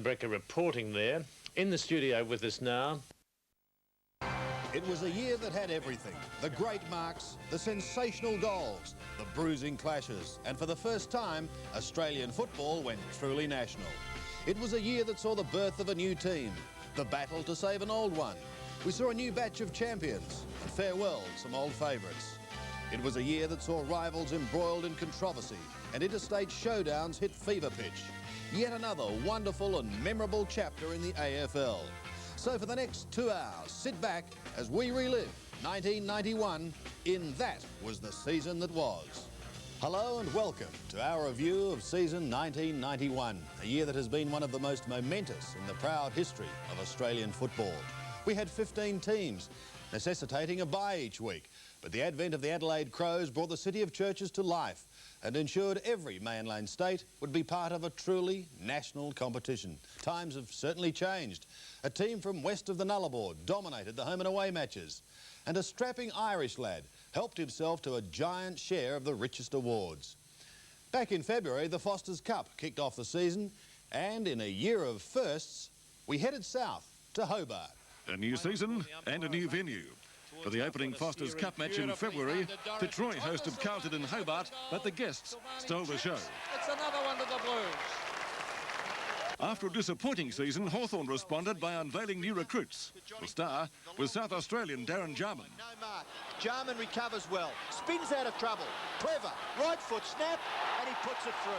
Brecker reporting there. In the studio with us now. It was a year that had everything. The great marks, the sensational goals, the bruising clashes, and for the first time, Australian football went truly national. It was a year that saw the birth of a new team, the battle to save an old one. We saw a new batch of champions, and farewell some old favourites. It was a year that saw rivals embroiled in controversy and interstate showdowns hit fever pitch. Yet another wonderful and memorable chapter in the AFL. So for the next 2 hours, sit back as we relive 1991 in That Was the Season That Was. Hello and welcome to our review of season 1991, a year that has been one of the most momentous in the proud history of Australian football. We had 15 teams, necessitating a bye each week, but the advent of the Adelaide Crows brought the City of Churches to life and ensured every mainland state would be part of a truly national competition. Times have certainly changed. A team from west of the Nullarbor dominated the home and away matches, and a strapping Irish lad helped himself to a giant share of the richest awards. Back in February, the Foster's Cup kicked off the season, and in a year of firsts, we headed south to Hobart. A new season and a new venue. For the opening Foster's Cup match in February, Fitzroy hosted Carlton in Hobart, but the guests stole the show. It's another one to the Blues. After a disappointing season, Hawthorn responded by unveiling new recruits. The star was South Australian Darren Jarman. No mark. Jarman recovers well, spins out of trouble, clever, right foot snap, and he puts it through.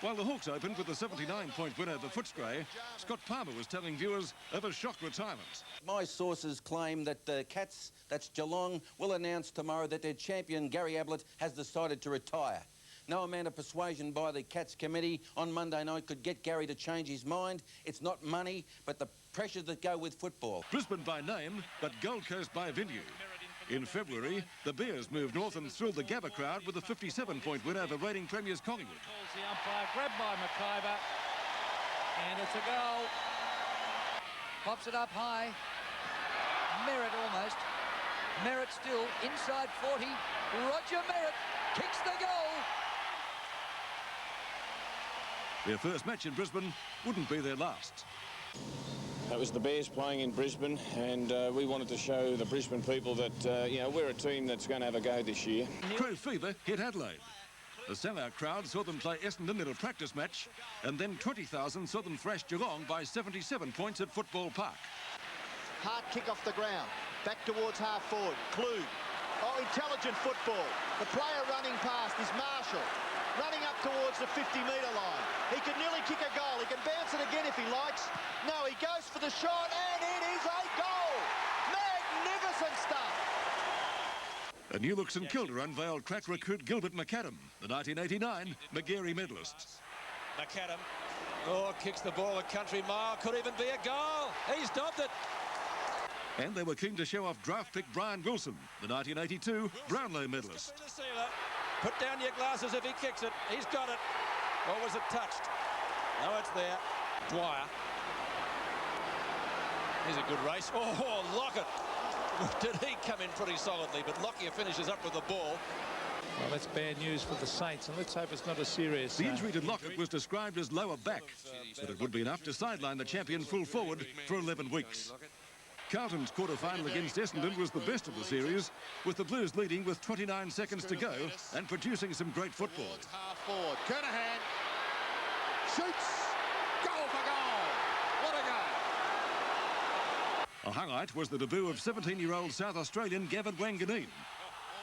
While the Hawks opened with a 79-point win over Footscray, Scott Palmer was telling viewers of a shock retirement. My sources claim that the Cats, that's Geelong, will announce tomorrow that their champion, Gary Ablett, has decided to retire. No amount of persuasion by the Cats committee on Monday night could get Gary to change his mind. It's not money, but the pressures that go with football. Brisbane by name, but Gold Coast by venue. In February, the Bears moved north and thrilled the Gabba crowd with a 57-point win over reigning premiers Collingwood. Calls the umpire, grabbed by McIver, and it's a goal. Pops it up high. Merritt almost. Merritt still inside 40. Roger Merritt kicks the goal. Their first match in Brisbane wouldn't be their last. That was the Bears playing in Brisbane, and we wanted to show the Brisbane people that, you know, we're a team that's going to have a go this year. Crow fever hit Adelaide. The sellout crowd saw them play Essendon in a practice match, and then 20,000 saw them thrash Geelong by 77 points at Football Park. Hard kick off the ground, back towards half forward, Kluge. Oh, intelligent football. The player running past is Marshall, running up towards the 50-metre line. He could nearly kick a goal. He can bounce it again if he likes. No, he goes for the shot, and it is a goal. Magnificent stuff. A new look St Kilda unveiled crack recruit Gilbert McAdam, the 1989 McGarry medalist. McAdam, kicks the ball a country mile. Could even be a goal. He stopped it. And they were keen to show off draft pick Brian Wilson, the 1982 Brownlow medalist. Put down your glasses if he kicks it. He's got it. Or was it touched? No, it's there. Dwyer. Here's a good race. Oh, Lockett. Did he come in pretty solidly, but Lockyer finishes up with the ball. Well, that's bad news for the Saints, and let's hope it's not a serious... The injury to Lockett was described as lower back, but it would be enough to sideline the champion full forward for 11 weeks. Carlton's quarter-final against Essendon was the best of the series, with the Blues leading with 29 seconds to go and producing some great football. Half forward, Kernahan shoots, goal for goal. What a goal. A highlight was the debut of 17-year-old South Australian Gavin Wanganeen.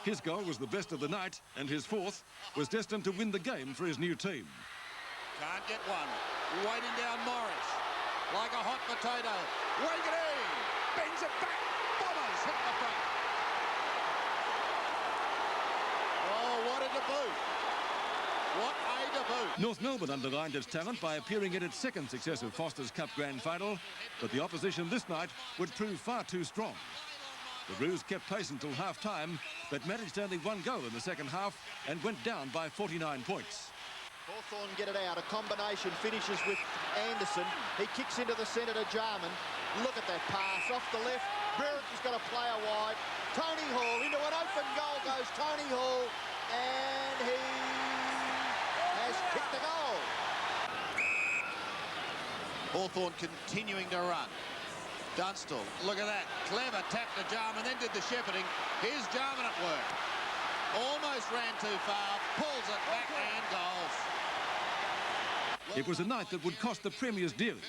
His goal was the best of the night, and his fourth was destined to win the game for his new team. Can't get one. Waiting down Morris like a hot potato. Wanganeen bends it back. Bombers hit the front. Oh, what a debut. What a debut. North Melbourne underlined its talent by appearing in its second successive Foster's Cup Grand Final, but the opposition this night would prove far too strong. The Roos kept pace until half-time, but managed only one goal in the second half and went down by 49 points. Hawthorn get it out. A combination finishes with Anderson. He kicks into the centre to Jarman. Look at that pass off the left. Brereton has got a player wide. Tony Hall into an open goal goes Tony Hall, and he has kicked the goal. Hawthorn continuing to run. Dunstall, look at that. Clever tap to Jarman, then did the shepherding. Here's Jarman at work. Almost ran too far, pulls it back and goals. It was a night that would cost the Premiers dearly.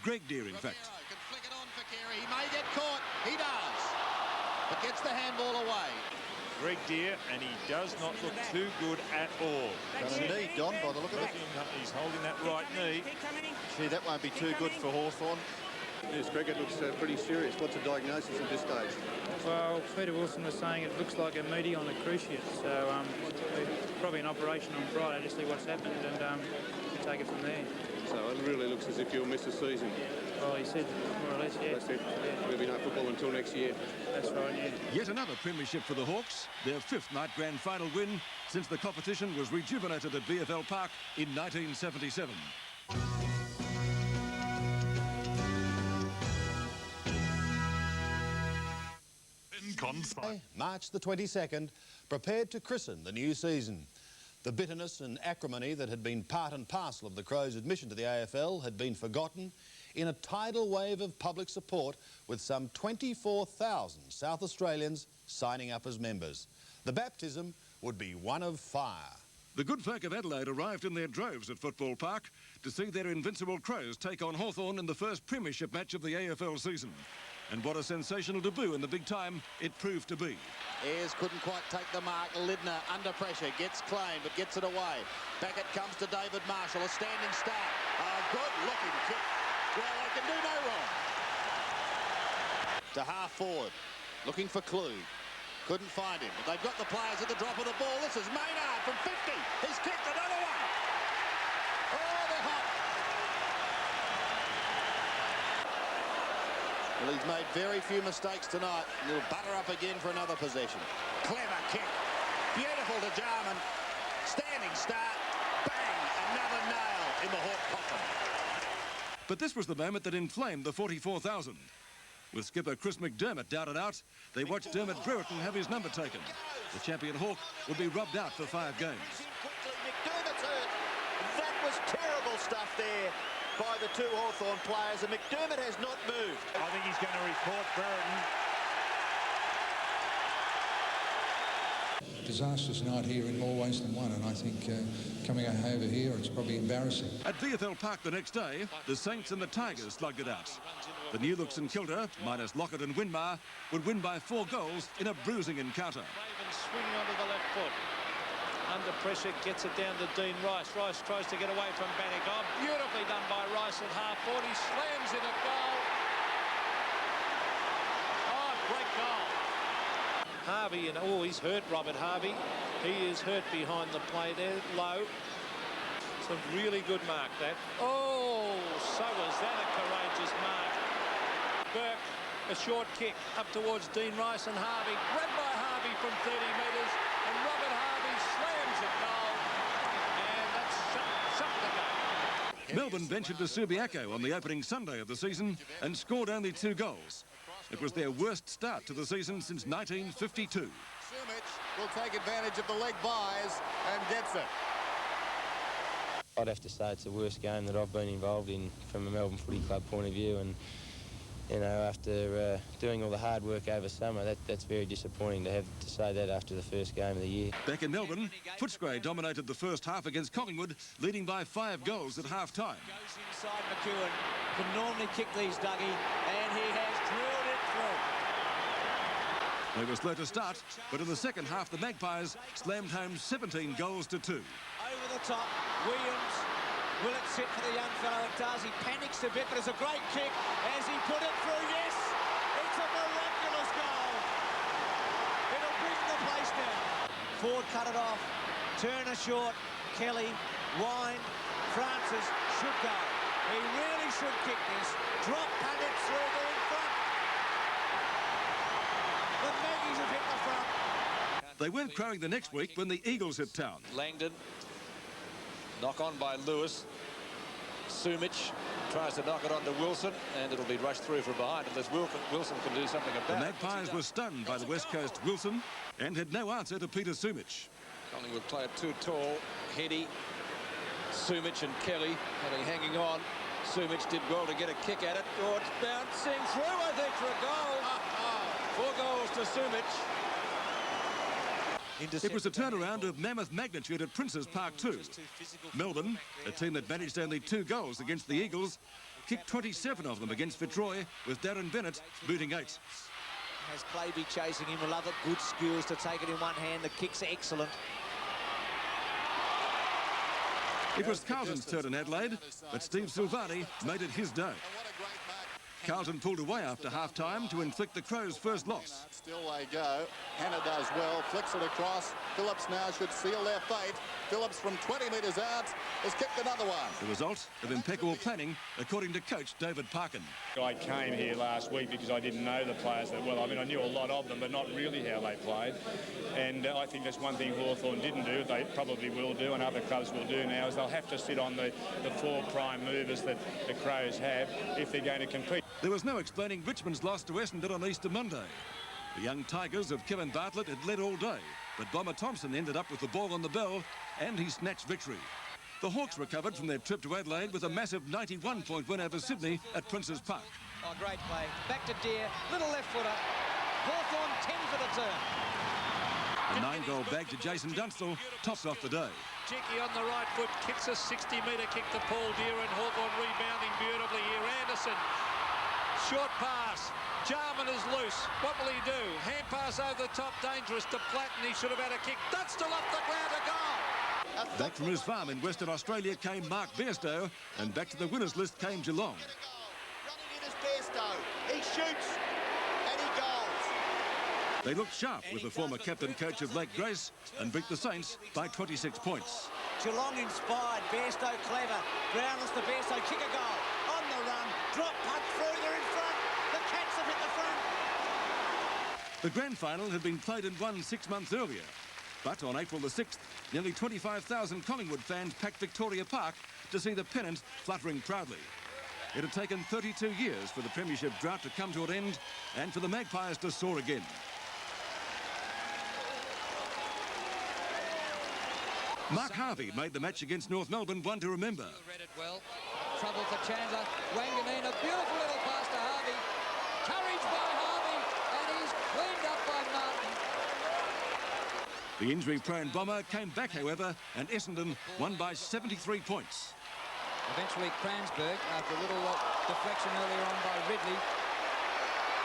Greg Deere, in fact. Can flick it on for Carey. He may get caught. He does. But gets the handball away. Greg Deere, and he does not look too good at all. Got a knee, Don, by the look of it. He's holding that right knee. Gee, that won't be too good for Hawthorn. Yes, Greg, it looks pretty serious. What's the diagnosis at this stage? Well, Peter Wilson was saying it looks like a meaty on the cruciate, so probably an operation on Friday to see what's happened and we'll take it from there. So it really looks as if you'll miss the season. Well, he said more or less, yeah. That's it. Yeah. There'll be no football until next year. That's right, yeah. Yet another premiership for the Hawks, their 5th night grand final win since the competition was rejuvenated at VFL Park in 1977. March the 22nd, prepared to christen the new season. The bitterness and acrimony that had been part and parcel of the Crows' admission to the AFL had been forgotten in a tidal wave of public support, with some 24,000 South Australians signing up as members. The baptism would be one of fire. The good folk of Adelaide arrived in their droves at Football Park to see their invincible Crows take on Hawthorn in the first premiership match of the AFL season. And what a sensational debut in the big time it proved to be. Ayres couldn't quite take the mark. Lidner under pressure, gets claimed but gets it away. Back it comes to David Marshall, a standing start. A good looking kick. Well, they can do no wrong. To half forward, looking for Clue. Couldn't find him, but they've got the players at the drop of the ball. This is Maynard from 50. He's kicked another one. Oh, they're hot. Well, he's made very few mistakes tonight. And he'll butter up again for another possession. Clever kick. Beautiful to Jarman. Standing start. Bang! Another nail in the Hawk coffin. But this was the moment that inflamed the 44,000. With skipper Chris McDermott doubted out, they watched Dermot Brereton have his number taken. The champion Hawk would be rubbed out for 5 games. McDermott's hurt. That was terrible stuff there by the 2 Hawthorn players, and McDermott has not moved. I think he's going to report Brereton. Disastrous night here in more ways than one, and I think coming over here it's probably embarrassing. At VFL Park the next day, the Saints and the Tigers slugged it out. The New Looks and Kilda, minus Lockett and Winmar, would win by 4 goals in a bruising encounter. Raven swinging onto the left foot. Under pressure, gets it down to Dean Rice. Rice tries to get away from Bannock. Oh, beautifully done by Rice at half-forward. He slams in a goal. Oh, great goal. Harvey, and oh, he's hurt, Robert Harvey. He is hurt behind the play there, low. It's a really good mark, that. Oh, so was that a courageous mark. Burke, a short kick up towards Dean Rice and Harvey. Grabbed by Harvey from 30 metres, and Robert Harvey slams a goal. And that's shut the game. Melbourne ventured to Subiaco on the opening Sunday of the season and scored only 2 goals. It was their worst start to the season since 1952. Sumich will take advantage of the leg buys and gets it. I'd have to say it's the worst game that I've been involved in from a Melbourne Footy Club point of view, and you know, after doing all the hard work over summer, that's very disappointing to have to say that after the first game of the year. Back in Melbourne, Footscray dominated the first half against Collingwood, leading by 5 goals at half-time. Goes inside McEwen. Can normally kick these, Dougie, and he has drilled it through. They were slow to start, but in the second half, the Magpies slammed home 17 goals to 2. Over the top, Williams. Will it sit for the young fellow? It does. He panics a bit, but it's a great kick as he put it through. Yes! It's a miraculous goal. It'll bring the place down. Ford cut it off. Turner short. Kelly. Wine. Francis should go. He really should kick this. Drop punt it through. They're in front. The Maggies have hit the front. They weren't crowing the next week when the Eagles hit town. Langdon. Knock on by Lewis. Sumich tries to knock it on to Wilson, and it'll be rushed through from behind unless Wilson can do something about it. The Magpies were stunned by the West Coast Wilson and had no answer to Peter Sumich. Collingwood played too tall. Heady, Sumich and Kelly hanging on. Sumich did well to get a kick at it. Oh, it's bouncing through, I think, for a goal. 4 goals to Sumich. It was a turnaround of mammoth magnitude at Princes Park too. Melbourne, a team that managed only 2 goals against the Eagles, kicked 27 of them against Fitzroy, with Darren Bennett booting 8. As Clayby chasing him, will love it. Good skills to take it in one hand. The kick's excellent. It was Carlton's turn in Adelaide, but Steve Silvani made it his day. Carlton pulled away after half-time to inflict the Crows' first loss. Still they go. Hannah does well, flicks it across. Phillips now should seal their fate. Phillips from 20 metres out has kicked another one. The result of impeccable planning, according to coach David Parkin. I came here last week because I didn't know the players that well. I mean, I knew a lot of them, but not really how they played. And I think that's one thing Hawthorn didn't do, they probably will do, and other clubs will do now, is they'll have to sit on the 4 prime movers that the Crows have if they're going to compete. There was no explaining Richmond's loss to Essendon on Easter Monday. The young Tigers of Kevin Bartlett had led all day, but Bomber Thompson ended up with the ball on the bell and he snatched victory. The Hawks recovered from their trip to Adelaide with a massive 91-point win over Sydney at Princes Park. Oh, great play. Back to Deere, little left footer. Hawthorn 10 for the turn. A 9-goal bag to Jason Dunstall topped off the day. Jicky on the right foot, kicks a 60-metre kick to Paul Deere, and Hawthorn rebounding beautifully here. Anderson, short pass. Jarman is loose. What will he do? Hand pass over the top, dangerous to Platten. He should have had a kick. Dunstall off the ground, a goal. Back from his farm in Western Australia came Mark Bairstow, and back to the winners list came Geelong. Running in is Bairstow. He shoots and he goals. They looked sharp with the former captain coach of Lake Grace and beat the Saints by 26 points. Geelong inspired. Bairstow clever. Brownless to Bairstow. Kick a goal. On the run. Drop punt through. They're in front. The Cats have hit the front. The grand final had been played and won 6 months earlier. But on April the 6th, nearly 25,000 Collingwood fans packed Victoria Park to see the pennant fluttering proudly. It had taken 32 years for the premiership drought to come to an end and for the Magpies to soar again. Mark Harvey made the match against North Melbourne one to remember. Read it well. Trouble for Chandler. Wanganeen, a beautiful little pass to Harvey. Courage by Harvey, and he's cleaned up by Martin. The injury-prone Bomber came back, however, and Essendon won by 73 points. Eventually, Cransberg, after a little deflection earlier on by Ridley.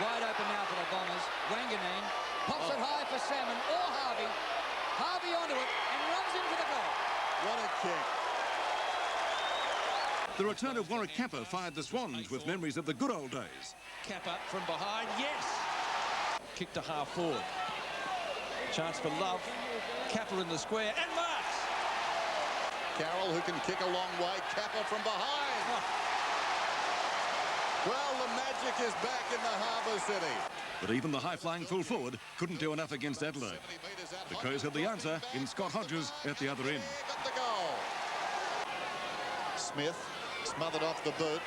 Wide open now for the Bombers. Wanganeen pops it high for Salmon or Harvey. Harvey onto it and runs into the goal. What a kick. The return of Warwick Kappa fired the Swans with memories of the good old days. Kappa from behind, yes! Kick to half forward. Chance for Love. Kappa in the square, and marks! Carroll, who can kick a long way. Kappa from behind. Well, the magic is back in the Harbour City. But even the high-flying full forward couldn't do enough against Adelaide. The Crows had the answer in Scott Hodges at the other end. Got the goal. Smith smothered off the boot.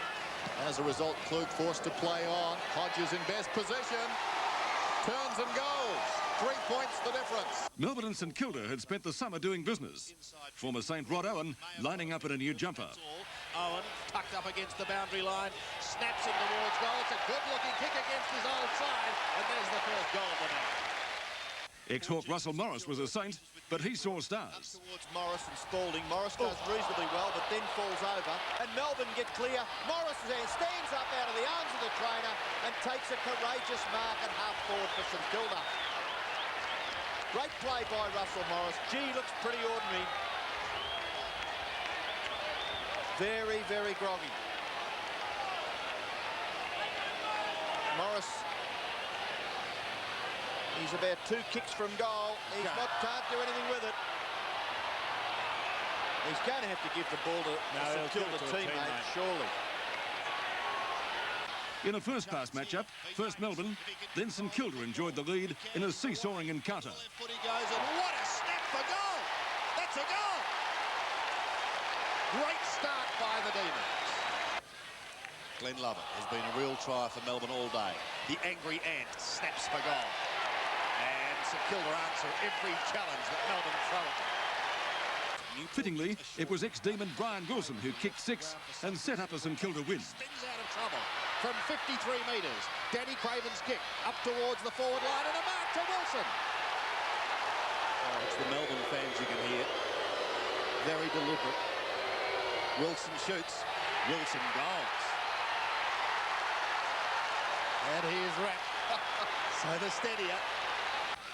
As a result, Klug forced to play on. Hodges in best position. Turns and goes. 3 points the difference. Melbourne and St Kilda had spent the summer doing business. Former Saint Rod Owen lining up in a new jumper. Owen tucked up against the boundary line, snaps in towards goal. It's a good-looking kick against his old side, and there's the first goal of the night. Ex-Hawk Russell Morris was a Saint, but he saw stars. Towards Morris and Spalding. Morris does reasonably well, but then falls over. And Melbourne get clear. Morris stands up out of the arms of the trainer and takes a courageous mark at half forward for St Kilda. Great play by Russell Morris. Gee, looks pretty ordinary. Very, very groggy. Morris. He's about 2 kicks from goal. Can't do anything with it. He's going to have to give the ball to St Kilda teammate, surely. In a first-class matchup, first Melbourne, then St Kilda enjoyed the lead in a seesawing encounter. Foot he goes, and what a snap for goal! That's a goal! Great start by the Demons. Glenn Lovett has been a real try for Melbourne all day. The angry ant snaps for goal. And St Kilda answer every challenge that Melbourne throw at them. Fittingly, it was ex-demon Brian Wilson who kicked 6 and set up a St Kilda win. Spins out of trouble from 53 metres. Danny Craven's kick up towards the forward line and a mark to Wilson. Oh, it's the Melbourne fans you can hear. Very deliberate. Wilson shoots. Wilson goals. And here's Rapp. So the steadier.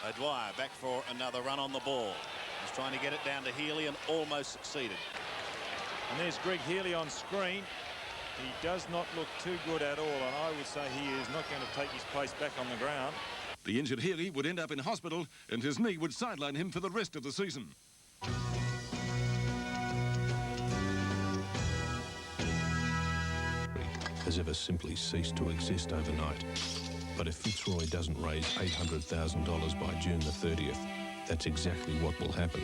O'Dwyer back for another run on the ball. He's trying to get it down to Healy and almost succeeded. And there's Greg Healy on screen. He does not look too good at all, and I would say he is not going to take his place back on the ground. The injured Healy would end up in hospital and his knee would sideline him for the rest of the season. Has ever simply ceased to exist overnight. But if Fitzroy doesn't raise $800,000 by June the 30th, that's exactly what will happen.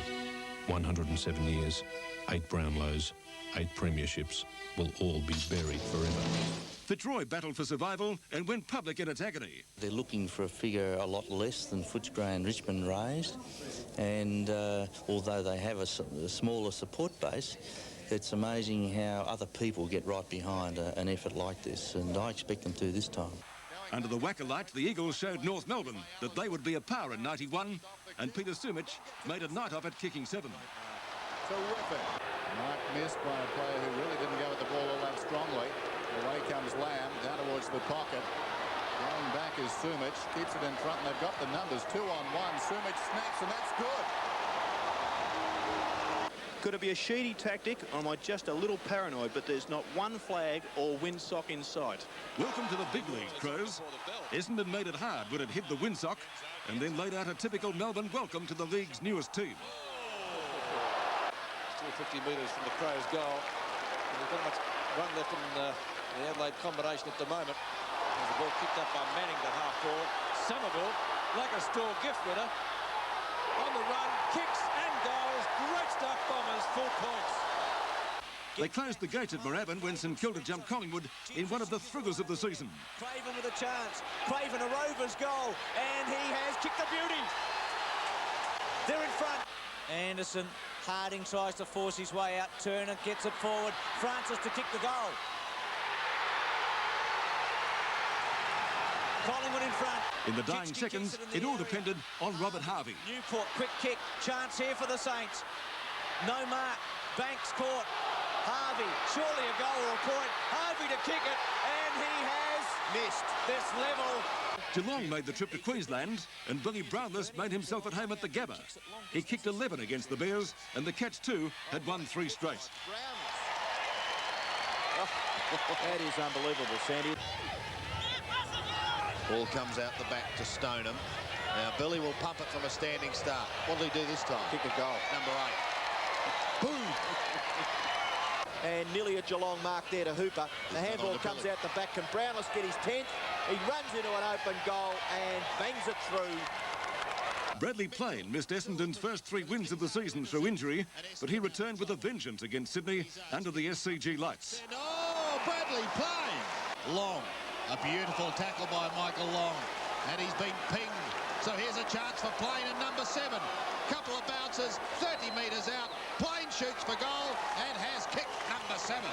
107 years, 8 Brownlows, 8 premierships will all be buried forever. Fitzroy battled for survival and went public in its agony. They're looking for a figure a lot less than Footscray and Richmond raised, and although they have a smaller support base, it's amazing how other people get right behind an effort like this, and I expect them to this time. Under the Wacker light, the Eagles showed North Melbourne that they would be a power in 91, and Peter Sumich made a night of it, kicking 7. Terrific. Mark missed by a player who really didn't go at the ball all that strongly. Away comes Lamb, down towards the pocket. Going back is Sumich, keeps it in front, and they've got the numbers 2-on-1. Sumich snaps, and that's good. Could it be a Sheedy tactic, or am I just a little paranoid? But there's not one flag or windsock in sight. Welcome to the big league, Crows. Essendon made it hard when it hit the windsock and then laid out a typical Melbourne welcome to the league's newest team. Still 50 metres from the Crows' goal. And there's not much run left in the Adelaide combination at the moment. There's the ball kicked up by Manning to half-forward. Somerville, like a store gift winner, on the run, kicks and goals. Great stuff, Bombers, 4 points. They closed the gates at Moorabbin when St Kilda jumped Collingwood in one of the thrillers of the season. Craven with a chance. Craven, a Rovers goal, and he has kicked the beauty. They're in front. Anderson, Harding tries to force his way out. Turner gets it forward. Francis to kick the goal. Collingwood in front. In the dying seconds, it all depended on Robert Harvey. Newport, quick kick. Chance here for the Saints. No mark. Banks caught. Harvey, surely a goal or a point. Harvey to kick it, and he has missed this level. Geelong made the trip to Queensland, and Billy Brownless made himself at home at the Gabba. He kicked 11 against the Bears, and the Cats too had won 3 straight. That is unbelievable, Sandy. Ball comes out the back to Stoneham. Now Billy will pump it from a standing start. What did he do this time? Kick a goal. Number 8. Boom! And nearly a Geelong mark there to Hooper. The handball comes out the back. Can Brownless get his 10th? He runs into an open goal and bangs it through. Bradley Plain missed Essendon's first 3 wins of the season through injury, but he returned with a vengeance against Sydney under the SCG lights. Oh, Bradley Plain! Long. A beautiful tackle by Michael Long. And he's been pinged. So here's a chance for Plain and number 7. Couple of bounces, 30 metres out. Plain shoots for goal and has kicked number 7.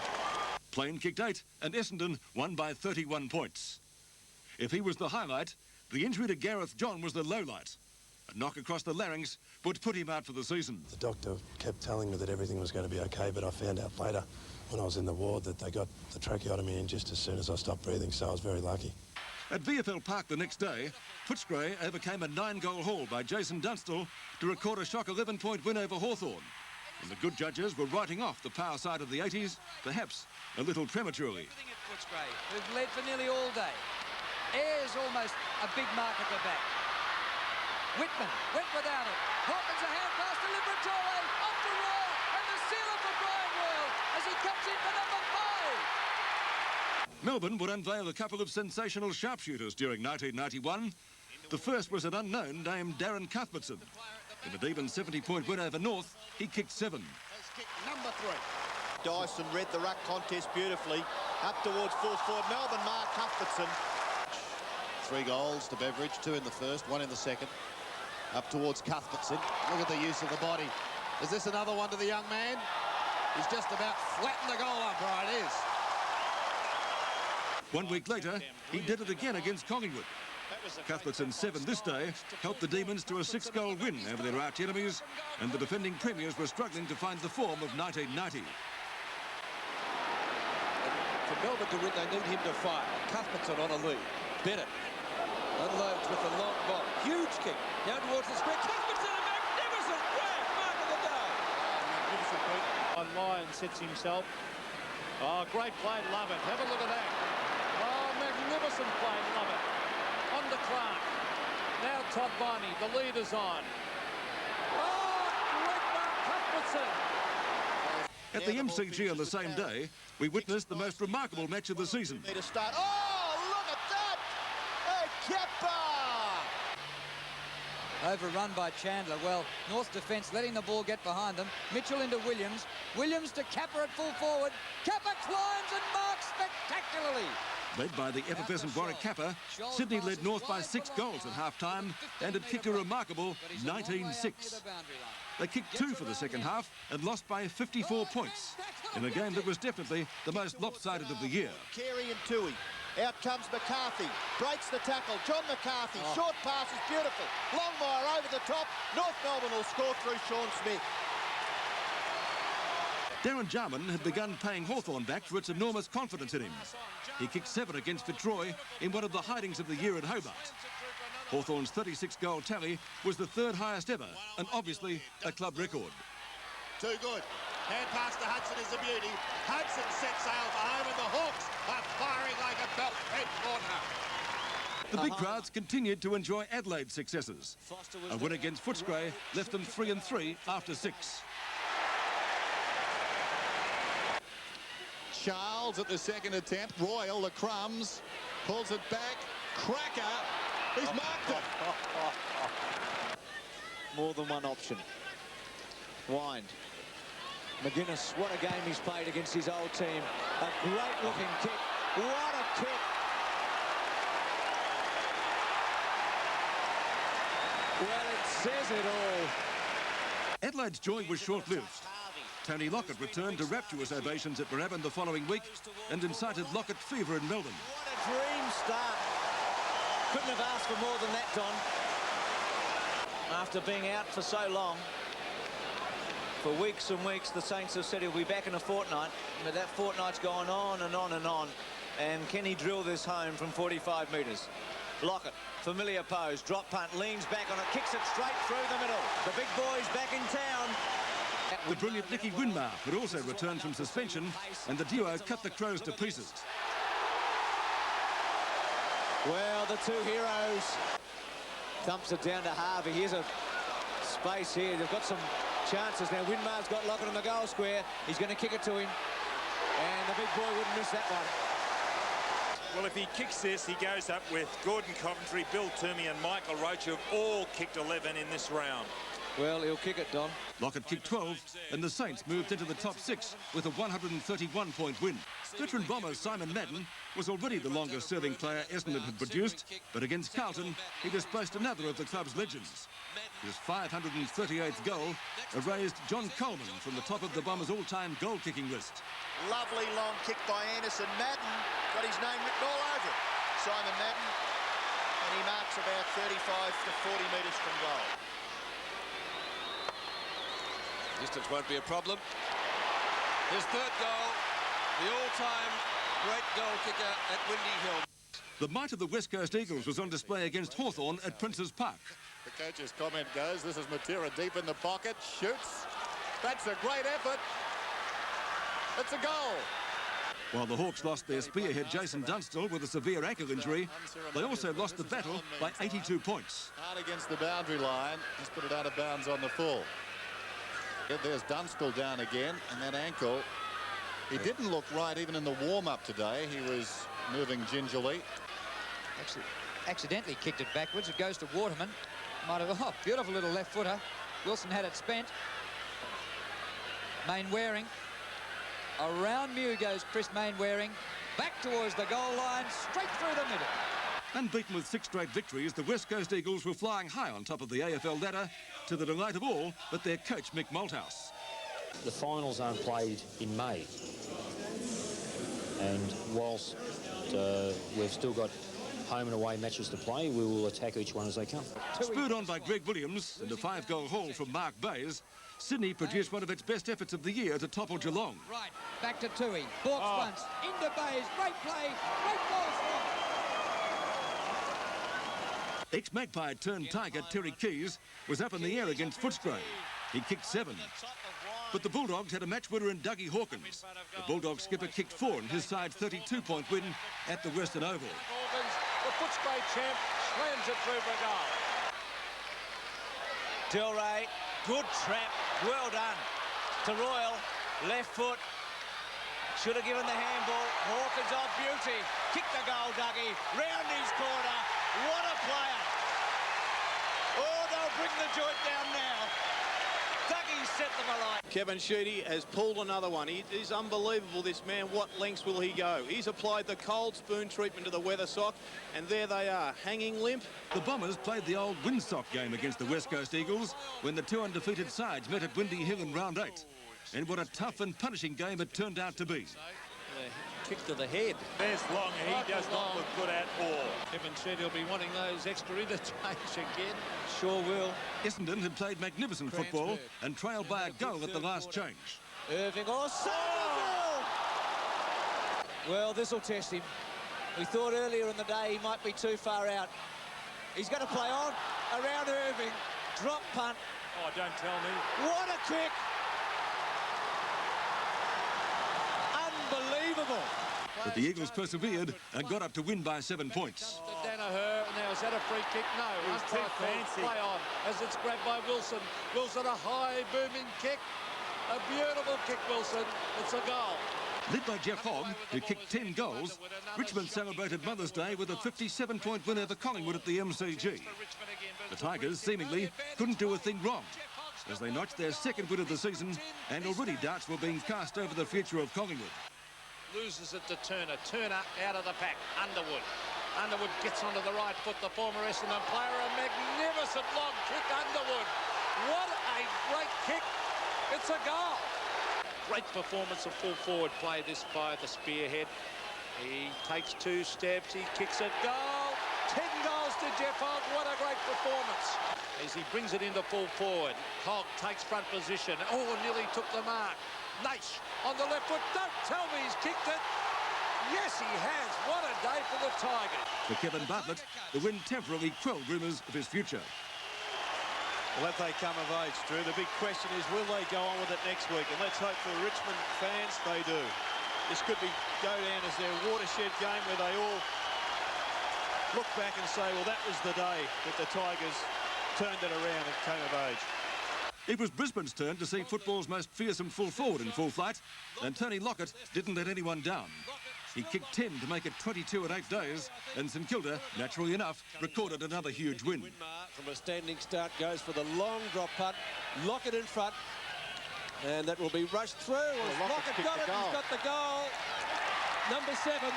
Plain kicked 8 and Essendon won by 31 points. If he was the highlight, the injury to Gareth John was the lowlight. A knock across the larynx would put him out for the season. The doctor kept telling me that everything was going to be okay, but I found out later when I was in the ward that they got the tracheotomy in just as soon as I stopped breathing, so I was very lucky. At VFL Park the next day, Footscray overcame a 9-goal haul by Jason Dunstall to record a shock 11-point win over Hawthorn. And the good judges were writing off the power side of the 80s, perhaps a little prematurely. Footscray, who've led for nearly all day. Ayres almost a big mark at the back. Whitman went without it. Hawkins a hand pass to Liberatore, off to Raw, and the sealer for Brian World as he comes in for number 5. Melbourne would unveil a couple of sensational sharpshooters during 1991. The first was an unknown named Darren Cuthbertson. In an even 70-point win over North, he kicked 7. Number 3. Dyson read the ruck contest beautifully. Up towards full forward. Melbourne mark Cuthbertson. 3 goals to Beveridge, 2 in the first, 1 in the second. Up towards Cuthbertson. Look at the use of the body. Is this another one to the young man? He's just about flattened the goal umpire, it is. 1 week later, he did it again against Collingwood. Cuthbertson's 7 this day helped the Demons to a 6-goal win over their arch enemies, and the defending premiers were struggling to find the form of 1990. For Melbourne to win, they need him to fire. Cuthbertson on a lead. Bennett unloads with a long ball. Huge kick down towards the square. Cuthbertson, a magnificent grab. Mark of the day. Magnificent beat. On Lyon sets himself. Oh, great play. Love it. Have a look at that. Oh, magnificent play. Love it. On to Clark. Now Todd Bonnie. The lead is on. Oh, great Mark Cuthbertson. At the MCG on the same day, we witnessed the most remarkable match of the season. Oh, look at that! A Kappa! Overrun by Chandler. Well, North defence letting the ball get behind them. Mitchell into Williams. Williams to Kappa at full forward. Kappa climbs and marks spectacularly. Led by the effervescent Warwick Kappa, Sydney led North by 6 goals at half-time and had kicked a remarkable 19-6. They kicked 2 for the second half and lost by 54 points in a game that was definitely the most lopsided of the year. Carey and Toohey. Out comes McCarthy. Breaks the tackle. John McCarthy. Short pass is beautiful. Longmire over the top. North Melbourne will score through Sean Smith. Darren Jarman had begun paying Hawthorn back for its enormous confidence in him. He kicked 7 against Fitzroy in one of the hidings of the year at Hobart. Hawthorn's 36-goal tally was the 3rd highest ever, and obviously a club record. Too good. Hand pass to Hudson is a beauty. Hudson sets sail for home, and the Hawks are firing like a belt head corner. The big crowds continued to enjoy Adelaide's successes. A win against Footscray left them 3-3 after 6. Charles at the second attempt. Royal, the crumbs, pulls it back. Cracker, he's marked it. More than one option. Wind. McGuinness, what a game he's played against his old team. A great-looking kick. What a kick. Well, it says it all. Adelaide joy was short-lived. Tony Lockett returned to rapturous ovations at Moorabbin the following week and incited Lockett fever in Melbourne. What a dream start. Couldn't have asked for more than that, Don. After being out for so long, for weeks and weeks, the Saints have said he'll be back in a fortnight, but that fortnight's gone on and on and on. And can he drill this home from 45 metres? Lockett, familiar pose, drop punt, leans back on it, kicks it straight through the middle. The big boy's back in town. The brilliant Nicky Winmar had also returned from suspension, and the duo cut the Crows to pieces. Well, the two heroes. Dumps it down to Harvey. Here's a space here. They've got some chances now. Winmar's got Lockett in the goal square. He's going to kick it to him. And the big boy wouldn't miss that one. Well, if he kicks this, he goes up with Gordon Coventry, Bill Toomey and Michael Roach, who've all kicked 11 in this round. Well, he'll kick it, Don. Lockett kicked 12, and the Saints moved into the top 6 with a 131-point win. Veteran bomber Simon Madden was already the longest-serving player Essendon had produced, but against Carlton, he displaced another of the club's legends. His 538th goal erased John Coleman from the top of the Bombers' all-time goal-kicking list. Lovely long kick by Anderson. Madden got his name written all over it. Simon Madden, and he marks about 35 to 40 metres from goal. Distance won't be a problem. His 3rd goal, the all-time great goal kicker at Windy Hill. The might of the West Coast Eagles was on display against Hawthorn at Princes Park. The coach's comment goes, this is Matera deep in the pocket, shoots. That's a great effort. It's a goal. While the Hawks lost their spearhead Jason Dunstall with a severe ankle injury, they also lost the battle by 82 points. Hard against the boundary line. He's put it out of bounds on the full. There's Dunstall down again, and that ankle. He didn't look right even in the warm-up today. He was moving gingerly. Actually, accidentally kicked it backwards. It goes to Waterman. Might have, oh, beautiful little left footer. Wilson had it spent. Mainwaring. Around Mew goes Chris Mainwaring. Back towards the goal line, straight through the middle. Unbeaten with 6 straight victories, the West Coast Eagles were flying high on top of the AFL ladder to the delight of all but their coach, Mick Malthouse. The finals aren't played in May, and whilst we've still got home and away matches to play, we will attack each one as they come. Spurred on by Greg Williams and a 5-goal haul from Mark Bays, Sydney produced one of its best efforts of the year to topple Geelong. Right, back to Tui. Hawks once, into Bays, great play, great ball slot. Ex-Magpie turned Tiger Terry Keys was up in the air against Footscray. He kicked 7. But the Bulldogs had a match winner in Dougie Hawkins. The Bulldog skipper kicked 4 in his side's 32-point win at the Western Oval. The Footscray champ slams it through for goal. Delray, good trap, well done. To Royal, left foot. Should have given the handball. Hawkins on beauty. Kick the goal, Dougie. Round his corner. What a player. Oh, they'll bring the joint down now. Dougie set them alight. Kevin Sheedy has pulled another one. He is unbelievable, this man. What lengths will he go? He's applied the cold spoon treatment to the weather sock, and there they are, hanging limp. The Bombers played the old windsock game against the West Coast Eagles when the 2 undefeated sides met at Windy Hill in round 8. And what a tough and punishing game it turned out to be. Kick to the head. There's Long, he does not look good at all. Kevin Sheedy will be wanting those extra interchange again. Sure will. Essendon had played magnificent football and trailed by a goal at the last change. Irving or Somerville! Well, this will test him. We thought earlier in the day he might be too far out. He's going to play on around Irving. Drop punt. Oh, don't tell me. What a kick! Unbelievable. But the Eagles persevered and got up to win by 7 points. Danaher, now is that a free kick? No, It was too fancy. Play on as it's grabbed by Wilson. Wilson, a high booming kick. A beautiful kick, Wilson. It's a goal. Led by Jeff Hogg, who kicked 10 goals, Richmond celebrated Mother's Day with a 57-point win over Collingwood at the MCG. The Tigers seemingly couldn't do a thing wrong as they notched their 2nd win of the season, and already darts were being cast over the future of Collingwood. Loses it to Turner. Turner out of the pack. Underwood. Underwood gets onto the right foot. The former Essendon player. A magnificent long kick. Underwood. What a great kick. It's a goal. Great performance of full forward play this by the spearhead. He takes 2 steps. He kicks it. Goal. 10 goals to Jeff Hogg. What a great performance. As he brings it into full forward. Hogg takes front position. Oh, nearly took the mark. Naish on the left foot. Don't tell me he's kicked it. Yes, he has. What a day for the Tigers. For Kevin Bartlett, the win temporarily quelled rumours of his future. Well, if they come of age, Drew, the big question is, will they go on with it next week? And let's hope for the Richmond fans they do. This could go down as their watershed game where they all look back and say, well, that was the day that the Tigers turned it around and came of age. It was Brisbane's turn to see football's most fearsome full forward in full flight, and Tony Lockett didn't let anyone down. He kicked 10 to make it 22 in 8 days, and St Kilda, naturally enough, recorded another huge win. From a standing start, goes for the long drop punt. Lockett in front, and that will be rushed through. Lockett got it, he's got the goal. Number 7.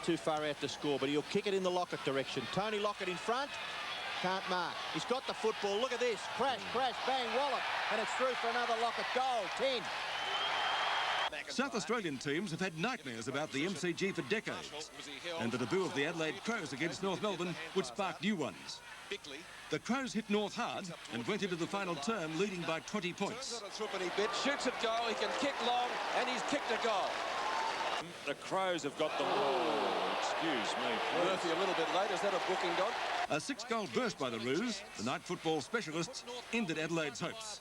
Too far out to score, but he'll kick it in the Lockett direction. Tony Lockett in front. Can't mark. He's got the football. Look at this. Crash, crash, bang, wallop. And it's through for another Lockett goal. 10. South Australian teams have had nightmares about the MCG for decades, and the debut of the Adelaide Crows against North Melbourne would spark new ones. The Crows hit North hard and went into the final term leading by 20 points. Shoots at goal, he can kick long, and he's kicked a goal. The Crows have got the... Oh, excuse me, please. Murphy a little bit late. Is that a booking, Don? A 6-goal burst by the Roos, the night football specialists, ended Adelaide's hopes.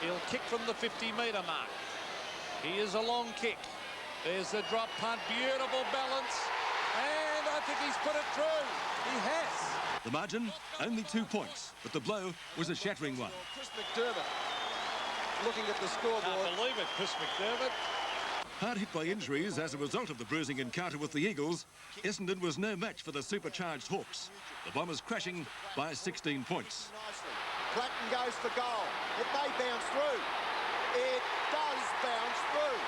He'll kick from the 50-metre mark. He is a long kick. There's the drop punt. Beautiful balance. And I think he's put it through. He has. The margin, only 2 points, but the blow was a shattering one. Chris McDermott looking at the scoreboard. Can't believe it, Chris McDermott. Hard hit by injuries as a result of the bruising encounter with the Eagles, Essendon was no match for the supercharged Hawks. The Bombers crashing by 16 points. Clatton goes for goal. It may bounce through. It does bounce through.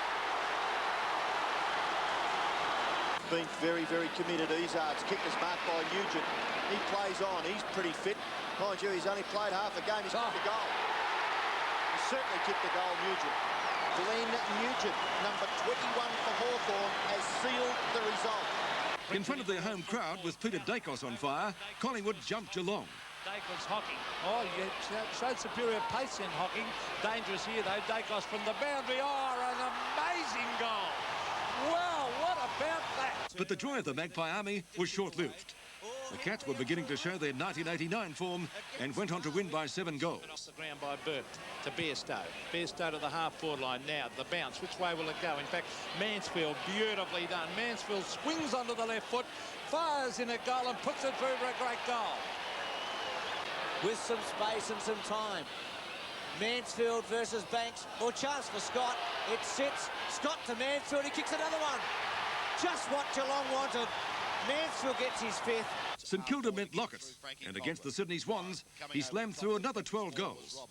been very, very committed. Izzard's kick is marked by Nugent. He plays on. He's pretty fit. Mind you, he's only played half a game. He's kicked the goal. He's certainly kicked the goal, Nugent. Glenn Nugent, number 21 for Hawthorn, has sealed the result. In front of their home crowd with Peter Dacos on fire, Collingwood jumped Geelong. Dacos hocking. Oh, you showed superior pace in hocking. Dangerous here, though. Dacos from the boundary. Oh, an amazing goal. Wow, what about that? But the joy of the Magpie Army was short-lived. The Cats were beginning to show their 1989 form and went on to win by 7 goals. Off the ground by Burke to Bairstow. Bairstow to the half-forward line now. The bounce. Which way will it go? In fact, Mansfield, beautifully done. Mansfield swings onto the left foot, fires in a goal and puts it through for a great goal. With some space and some time. Mansfield versus Banks. Or chance for Scott. It sits. Scott to Mansfield. He kicks another one. Just what Geelong wanted. Mansfield gets his 5th. St Kilda met Lockett, and against the Sydney Swans, he slammed through another 12 goals.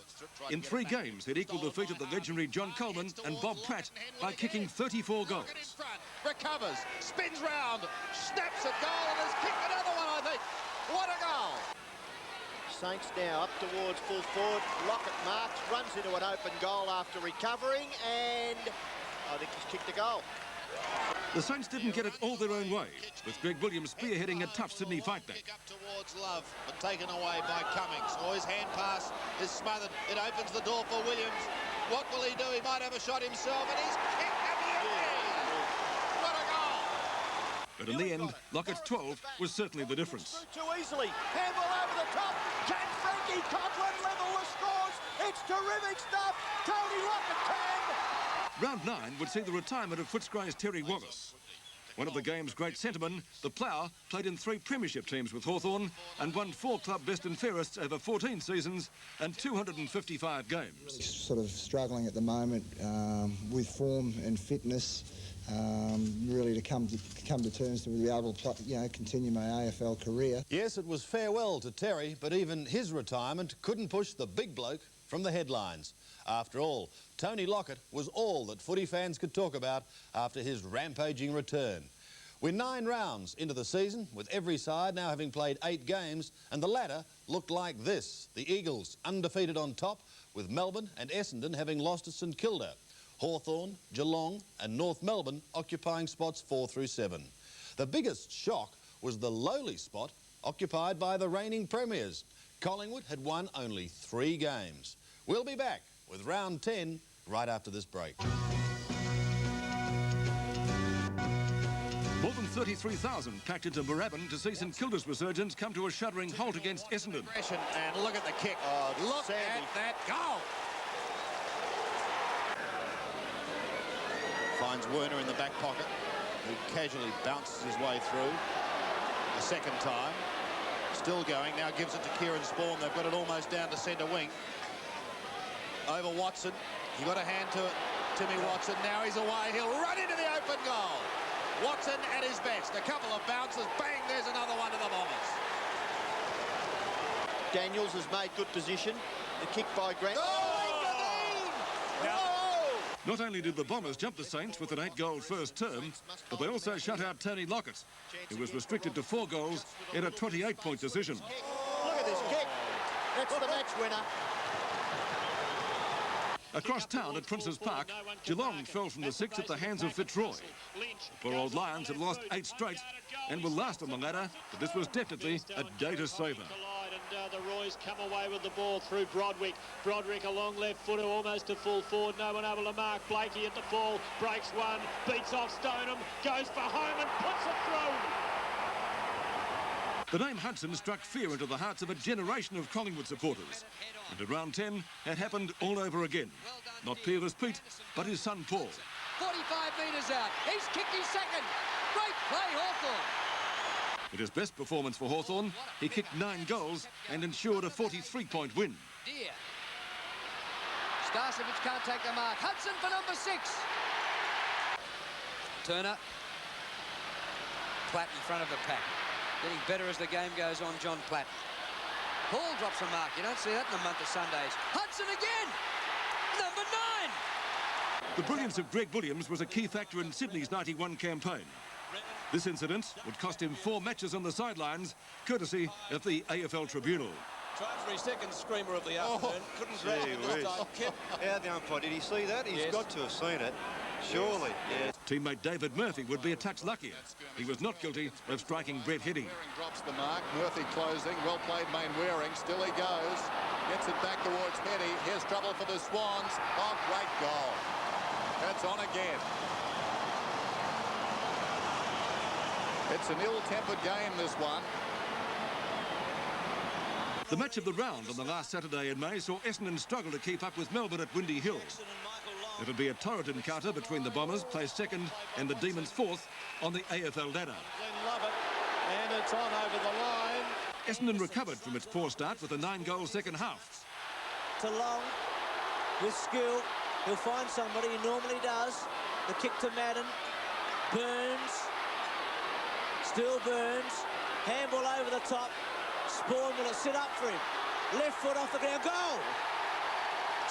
In 3 games, he'd equalled the feat of the legendary John Coleman and Bob Pratt by kicking 34 goals. Recovers, spins round, snaps at goal, and has kicked another one, I think. What a goal! Saints now up towards full forward. Lockett marks, runs into an open goal after recovering, and I think he's kicked a goal. The Saints didn't get it all their own way, with Greg Williams spearheading a tough Sydney fightback. Up towards Love, but taken away by Cummings. Oh, his hand pass is smothered. It opens the door for Williams. What will he do? He might have a shot himself, and he's kicked at the end. What a goal! But in the end, Lockett's 12 was certainly the difference. Too easily. Handball over the top. Can Frankie Conklin level the scores? It's terrific stuff. Tony Lockett can. Round 9 would see the retirement of Footscray's Terry Wallace. One of the game's great centremen, the Plough, played in 3 premiership teams with Hawthorn and won 4 club best and fairest over 14 seasons and 255 games. Sort of struggling at the moment with form and fitness, really to come to terms to be able to play, continue my AFL career. Yes, it was farewell to Terry, but even his retirement couldn't push the big bloke from the headlines. After all, Tony Lockett was all that footy fans could talk about after his rampaging return. We're 9 rounds into the season, with every side now having played 8 games, and the ladder looked like this. The Eagles undefeated on top, with Melbourne and Essendon having lost to St Kilda. Hawthorn, Geelong and North Melbourne occupying spots 4 through 7. The biggest shock was the lowly spot occupied by the reigning premiers. Collingwood had won only 3 games. We'll be back with round 10 right after this break. More than 33,000 packed into Moorabbin to see St Kilda's resurgence come to a shuddering halt against Essendon. And look at the kick. Look at that goal. Finds Werner in the back pocket, who casually bounces his way through. The second time. Still going. Now gives it to Kieran Spawn. They've got it almost down to centre wing. Over Watson. He got a hand to it. Timmy Watson. Now he's away. He'll run into the open goal. Watson at his best. A couple of bounces. Bang, there's another one to the Bombers. Daniels has made good position. The kick by Grant. Not only did the Bombers jump the Saints with an 8-goal first term, but they also shut out Tony Lockett, who was restricted to 4 goals in a 28-point decision. Look at this kick. That's the match winner. Across town at Princes Park, Geelong fell from the 6 at the hands of Fitzroy. The poor old Lions had lost 8 straight and were last on the ladder, but this was definitely a day to savour. The Roys come away with the ball through Broderick. Broderick a long left footer, almost to full forward. No one able to mark. Blakey at the ball, breaks one, beats off Stoneham, goes for home and puts it through. The name Hudson struck fear into the hearts of a generation of Collingwood supporters. And at round 10, it happened all over again. Not Peerless Pete, but his son Paul. 45 metres out. He's kicked his second. Great play, Hawthorn. In his best performance for Hawthorn, he kicked 9 goals and ensured a 43-point win. Dear. Starcevic can't take the mark. Hudson for number 6. Turner. Platt in front of the pack. Getting better as the game goes on, John Platt. Hall drops a mark. You don't see that in a month of Sundays. Hudson again. Number 9. The brilliance of Greg Williams was a key factor in Sydney's '91 campaign. This incident would cost him 4 matches on the sidelines, courtesy of the AFL Tribunal. Tried for his second screamer of the afternoon. Couldn't grab it this time. How the umpire, did he see that? He's got to have seen it. Surely. Yes. Teammate David Murphy would be a touch luckier. He was not guilty of striking Brett Hidding. Drops the mark. Murphy closing. Well played, Main Waring. Still he goes. Gets it back towards Hetty. Here's trouble for the Swans. Oh, great goal. That's on again. It's an ill-tempered game, this one. The match of the round on the last Saturday in May saw Essendon struggle to keep up with Melbourne at Windy Hill. It'll be a torrid encounter between the Bombers, placed second, and the Demons fourth on the AFL ladder. Love it, and it's on over the line. Essendon recovered from its poor start with a 9-goal second half. To Long, with skill, he'll find somebody, he normally does. The kick to Madden, Burns, still Burns, handball over the top. Spawn will sit up for him. Left foot off the ground, goal!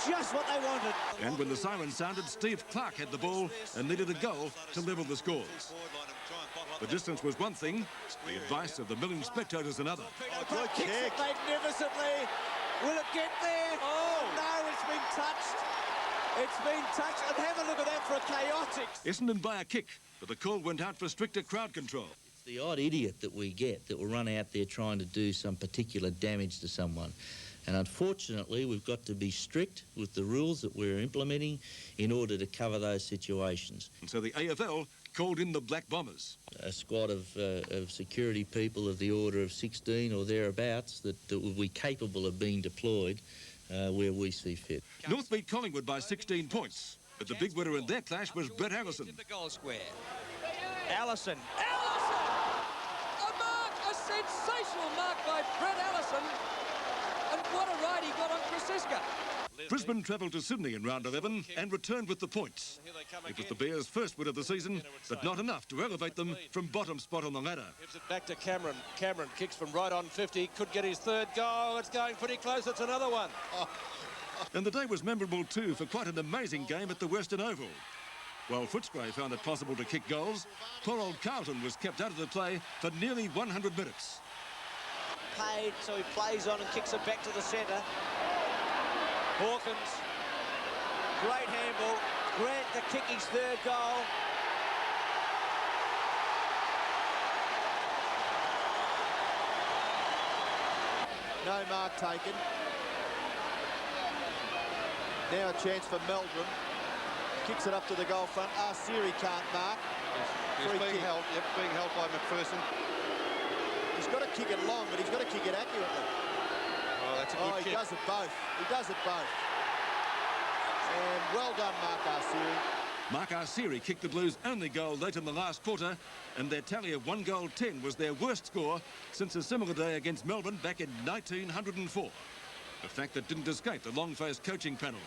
Just what they wanted. And when the siren sounded, Steve Clark had the ball and needed a goal to level the scores. The distance was one thing, the advice of the milling spectators another. Good kick. Kicks it magnificently. Will it get there? Oh, no, it's been touched. It's been touched. And have a look at that for a chaotic. Essendon by a kick, but the call went out for stricter crowd control. The odd idiot that we get that will run out there trying to do some particular damage to someone. And unfortunately, we've got to be strict with the rules that we're implementing in order to cover those situations. And so the AFL called in the Black Bombers. A squad of security people of the order of 16 or thereabouts that will be capable of being deployed where we see fit. North beat Collingwood by 16 points, but the big winner in their clash was Brett Allison. The goal square. Allison. A mark, a sensational mark by Brett Allison. And what a ride he got on Krasiska. Brisbane travelled to Sydney in round 11 and returned with the points. It was the Bears' first win of the season, but not enough to elevate them from bottom spot on the ladder. Gives it back to Cameron. Cameron kicks from right on 50. Could get his third goal. It's going pretty close. It's another one. And the day was memorable too for quite an amazing game at the Western Oval. While Footscray found it possible to kick goals, poor old Carlton was kept out of the play for nearly 100 minutes. Paid, so he plays on and kicks it back to the centre. Hawkins, great handball. Grant to kick his third goal. No mark taken. Now a chance for Meldrum. Kicks it up to the goal front. Siri can't mark. He's being held. Yep, being held by McPherson. He's got to kick it long, but he's got to kick it accurately. Oh, that's a good kick. He does it both. He does it both. And well done, Mark Arsiri. Mark Arsiri kicked the Blues' only goal late in the last quarter, and their tally of 1-10 was their worst score since a similar day against Melbourne back in 1904. A fact that didn't escape the long-faced coaching panel.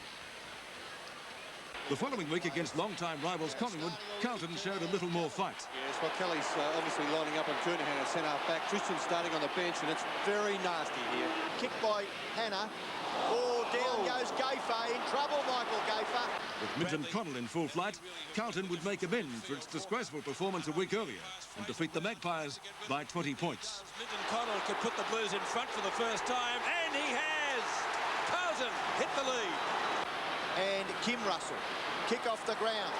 The following week against long-time rivals Collingwood, Carlton showed a little more fight. Yes, well, Kelly's obviously lining up on Kernahan at centre-half-back. Christian's starting on the bench, and it's very nasty here. Kick by Hannah. Oh, down goes Gayfer. In trouble, Michael Gayfer. With Minton Connell in full flight, Carlton would make amends for its disgraceful performance a week earlier and defeat the Magpies by 20 points. Minton Connell could put the Blues in front for the first time, and he has! Carlton hit the lead. And Kim Russell. Kick off the ground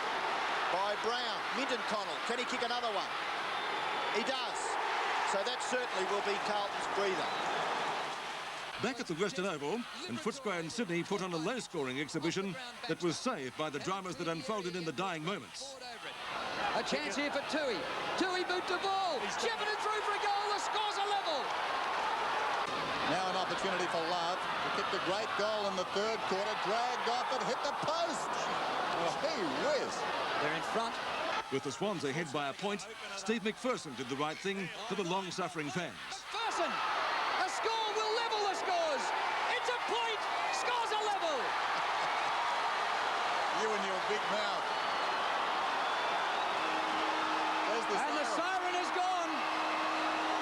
by Brown. Minton Connell. Can he kick another one? He does. So that certainly will be Carlton's breather. Back at the Western Oval, and Footscray and Sydney put on a low-scoring exhibition that was saved by the dramas that unfolded in the dying moments. A chance here for Tui. Tui boot to ball. Shepparton through for a goal. The scores are level. Now an opportunity for Love. He kicked a great goal in the third quarter, dragged off and hit the post. Oh, hey whiz. They're in front. With the Swans ahead by a point, Steve McPherson did the right thing for the long-suffering fans. McPherson, a score will level the scores. It's a point. Scores are level. You and your big mouth. And the siren is gone.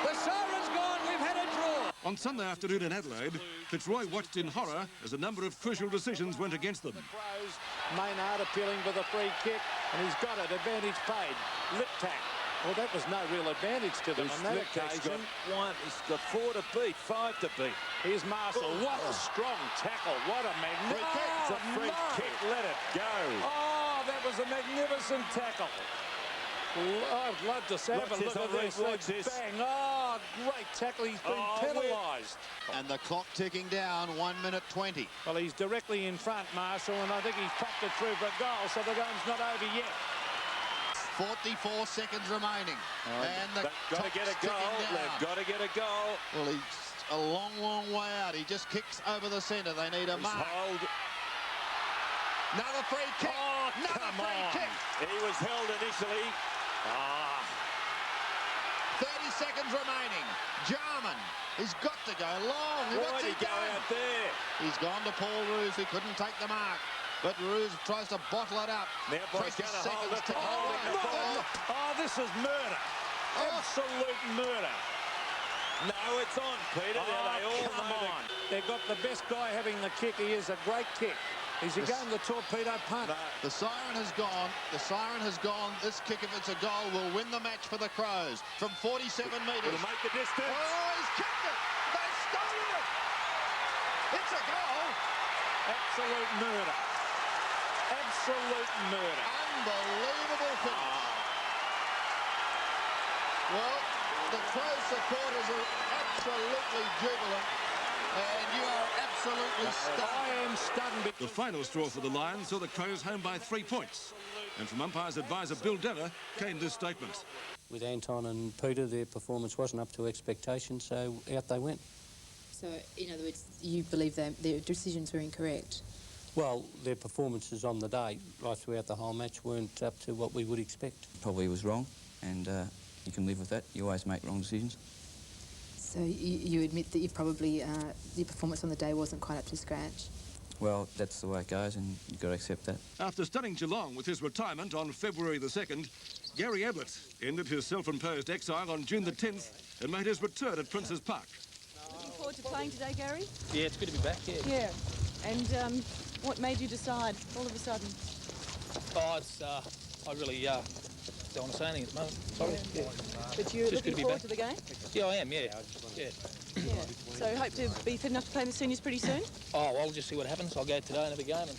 The siren's gone. We've had a draw. On Sunday afternoon in Adelaide, Fitzroy watched in horror as a number of crucial decisions went against them. Maynard appealing for the free kick, and he's got it. Advantage paid. Lip tack. Well, that was no real advantage to them on that occasion. He's got 4 to beat, 5 to beat. Here's Marshall. What a strong tackle. What a magnificent free kick. Let it go. Oh, that was a magnificent tackle. I'd love to have a look at this. Bang. Oh, great tackle. He's been penalised. And the clock ticking down, 1 minute 20. Well, he's directly in front, Marshall, and I think he's popped it through for a goal, so the game's not over yet. 44 seconds remaining. And the got to get a goal. They've got to get a goal. Well, he's a long, long way out. He just kicks over the centre. They need a mark. Another free kick. Oh, another free kick. He was held initially. 30 seconds remaining. Jarman. He's got to go long. Why'd he go out there? He's gone to Paul Roos. He couldn't take the mark. But Roos tries to bottle it up. Now Boy's going to hold it. Oh, this is murder. Absolute murder. No, it's on, Peter. They all know They've got the best guy having the kick. He is a great kick. Is he going the torpedo punt? The siren has gone. The siren has gone. This kick, if it's a goal, will win the match for the Crows from 47 metres. It'll make the distance. Oh, he's kicked it. They stolen it. It's a goal. Absolute murder. Absolute murder. Unbelievable finish. Well, the Crows supporters are absolutely jubilant. And you are absolutely stunned. I am stunned. The final straw for the Lions saw the Crows home by 3 points. And from umpire's advisor Bill Dever came this statement. With Anton and Peter, their performance wasn't up to expectation, so out they went. So, in other words, you believe their decisions were incorrect? Well, their performances on the day, right throughout the whole match, weren't up to what we would expect. Probably was wrong, and you can live with that. You always make wrong decisions. So you admit that you probably, your performance on the day wasn't quite up to scratch? Well, that's the way it goes, and you've got to accept that. After stunning Geelong with his retirement on February the 2nd, Gary Ablett ended his self-imposed exile on June the 10th and made his return at Princes Park. Looking forward to playing today, Gary? Yeah, it's good to be back, yeah. Yeah. And what made you decide all of a sudden? Oh, it's, I really don't want to say anything at the moment. Sorry. Yeah. But you're looking forward to the game? Yeah, I am, yeah. Yeah. So hope to be fit enough to play in the seniors pretty soon? Oh, well, we'll just see what happens. I'll go today and have a game and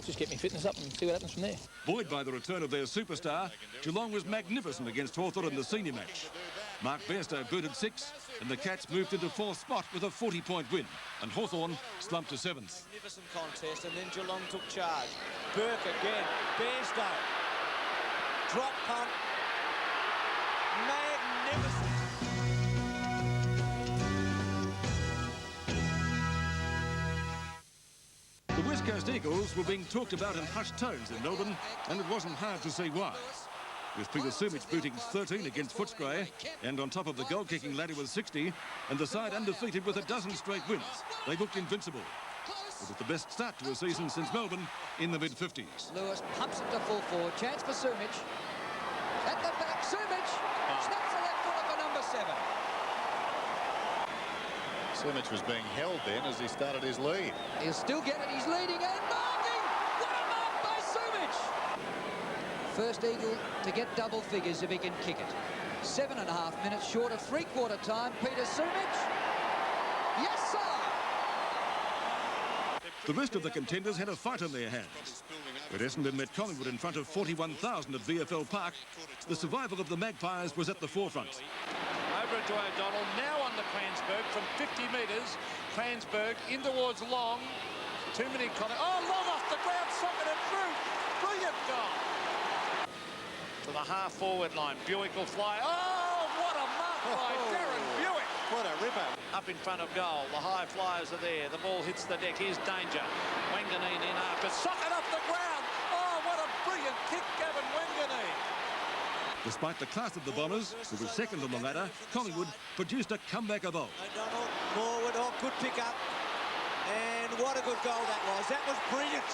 just get my fitness up and see what happens from there. Buoyed by the return of their superstar, Geelong was magnificent against Hawthorn in the senior match. Mark Bairstow booted 6, and the Cats moved into 4th spot with a 40-point win, and Hawthorn slumped to 7th. Magnificent contest, and then Geelong took charge. Burke again, Bairstow. Drop punt. Magnificent. The West Coast Eagles were being talked about in hushed tones in Melbourne, and it wasn't hard to see why. With Peter Sumich booting 13 against Footscray, and on top of the goal-kicking ladder with 60, and the side undefeated with a dozen straight wins, they looked invincible. It was the best start to a season since Melbourne in the mid-50s. Lewis pumps it to full forward. Chance for Sumich. At the back, Sumich snaps the left footer for number 7. Sumich was being held then as he started his lead. He'll still get it. He's leading and marking. What a mark by Sumich! First Eagle to get double figures if he can kick it. 7.5 minutes short of three-quarter time. Peter Sumich. Yes, sir! The rest of the contenders had a fight on their hands. When Essendon met Collingwood in front of 41,000 at VFL Park, the survival of the Magpies was at the forefront. Over to O'Donnell, now on to Cransburg from 50 metres. Cransburg in towards Long. Too many Collingwood. Oh, Long off the ground, socketed through. Brilliant goal. To the half-forward line. Buick will fly. Oh, what a mark by Darren Buick. What a ripper. Up in front of goal. The high flyers are there. The ball hits the deck. Here's danger. Wanganeen in after. Socket off the ground. Oh, what a brilliant kick, Gavin Wanganeen. Despite the class of the Bombers, who was second on the ladder, Collingwood produced a comeback of old. O'Donnell, Morwood, oh, good pick up. And what a good goal that was. That was brilliant.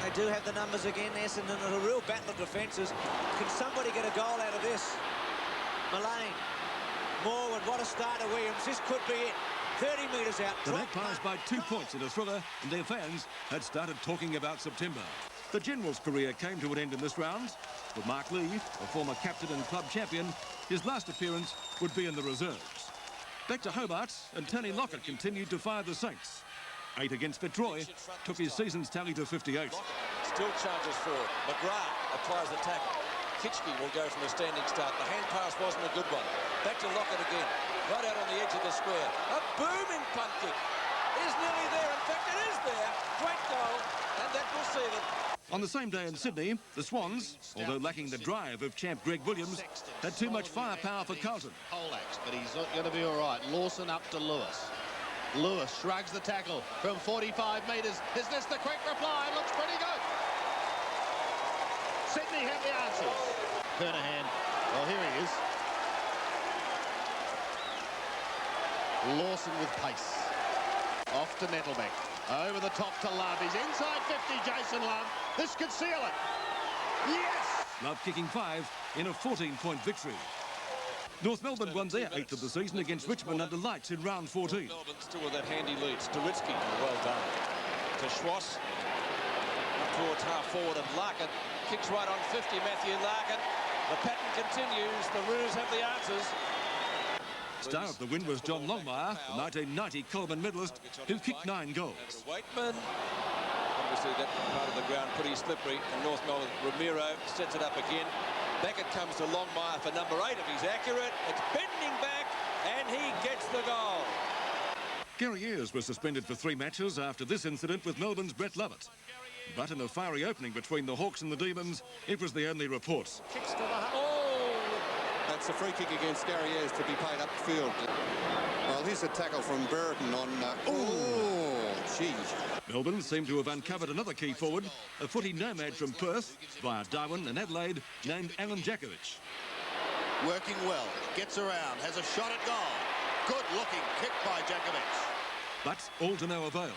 They do have the numbers again, Essendon, and a real battle of defences. Can somebody get a goal out of this? Mullane, Morwood, what a start to Williams. This could be it. 30 metres out. The Magpies by 2 points in a thriller, and their fans had started talking about September. The General's career came to an end in this round. For Mark Lee, a former captain and club champion, his last appearance would be in the reserves. Back to Hobart, and Tony Lockett continued to fire the Saints. 8 against Fitzroy took his season's tally to 58. Still charges forward. McGrath applies the tackle. Kitchke will go from a standing start. The hand pass wasn't a good one. Back to Lockett again. Right out on the edge of the square. A booming punt kick. Is nearly there. In fact, it is there. Great goal. And that will see it. On the same day in Sydney, the Swans, although lacking the drive of champ Greg Williams, had too much firepower for Carlton. Poleaxe, but he's going to be all right. Lawson up to Lewis. Lewis shrugs the tackle from 45 metres. Is this the quick reply? It looks pretty good. Sydney have the answers. Kernahan, well, here he is. Lawson with pace. Off to Nettlebeck. Over the top to Love. He's inside 50, Jason Love. This could seal it. Yes! Love kicking 5 in a 14-point victory. North Melbourne won their 8th of the season against Richmond under lights in round 14. Melbourne still with that handy lead. Stawitsky, well done. To Schwass. Up towards half forward, and Larkin kicks right on 50, Matthew Larkin. The pattern continues. The Roos have the answers. Star of the win was John Longmire, the 1990 Coleman medalist, who kicked 9 goals. Waitman. Obviously, that part of the ground pretty slippery. And North Melbourne, Ramiro sets it up again. Back it comes to Longmire for number 8. If he's accurate, it's bending back, and he gets the goal. Gary Ayres was suspended for 3 matches after this incident with Melbourne's Brett Lovett. But in a fiery opening between the Hawks and the Demons, it was the only report. Kicks to the... That's a free kick against Gary Ayres to be played upfield. Well, here's a tackle from Burton on... oh, gee. Melbourne seemed to have uncovered another key forward, a footy nomad from Perth, via Darwin and Adelaide, named Alan Jakovic. Working well, gets around, has a shot at goal. Good-looking kick by Jakovic. But all to no avail.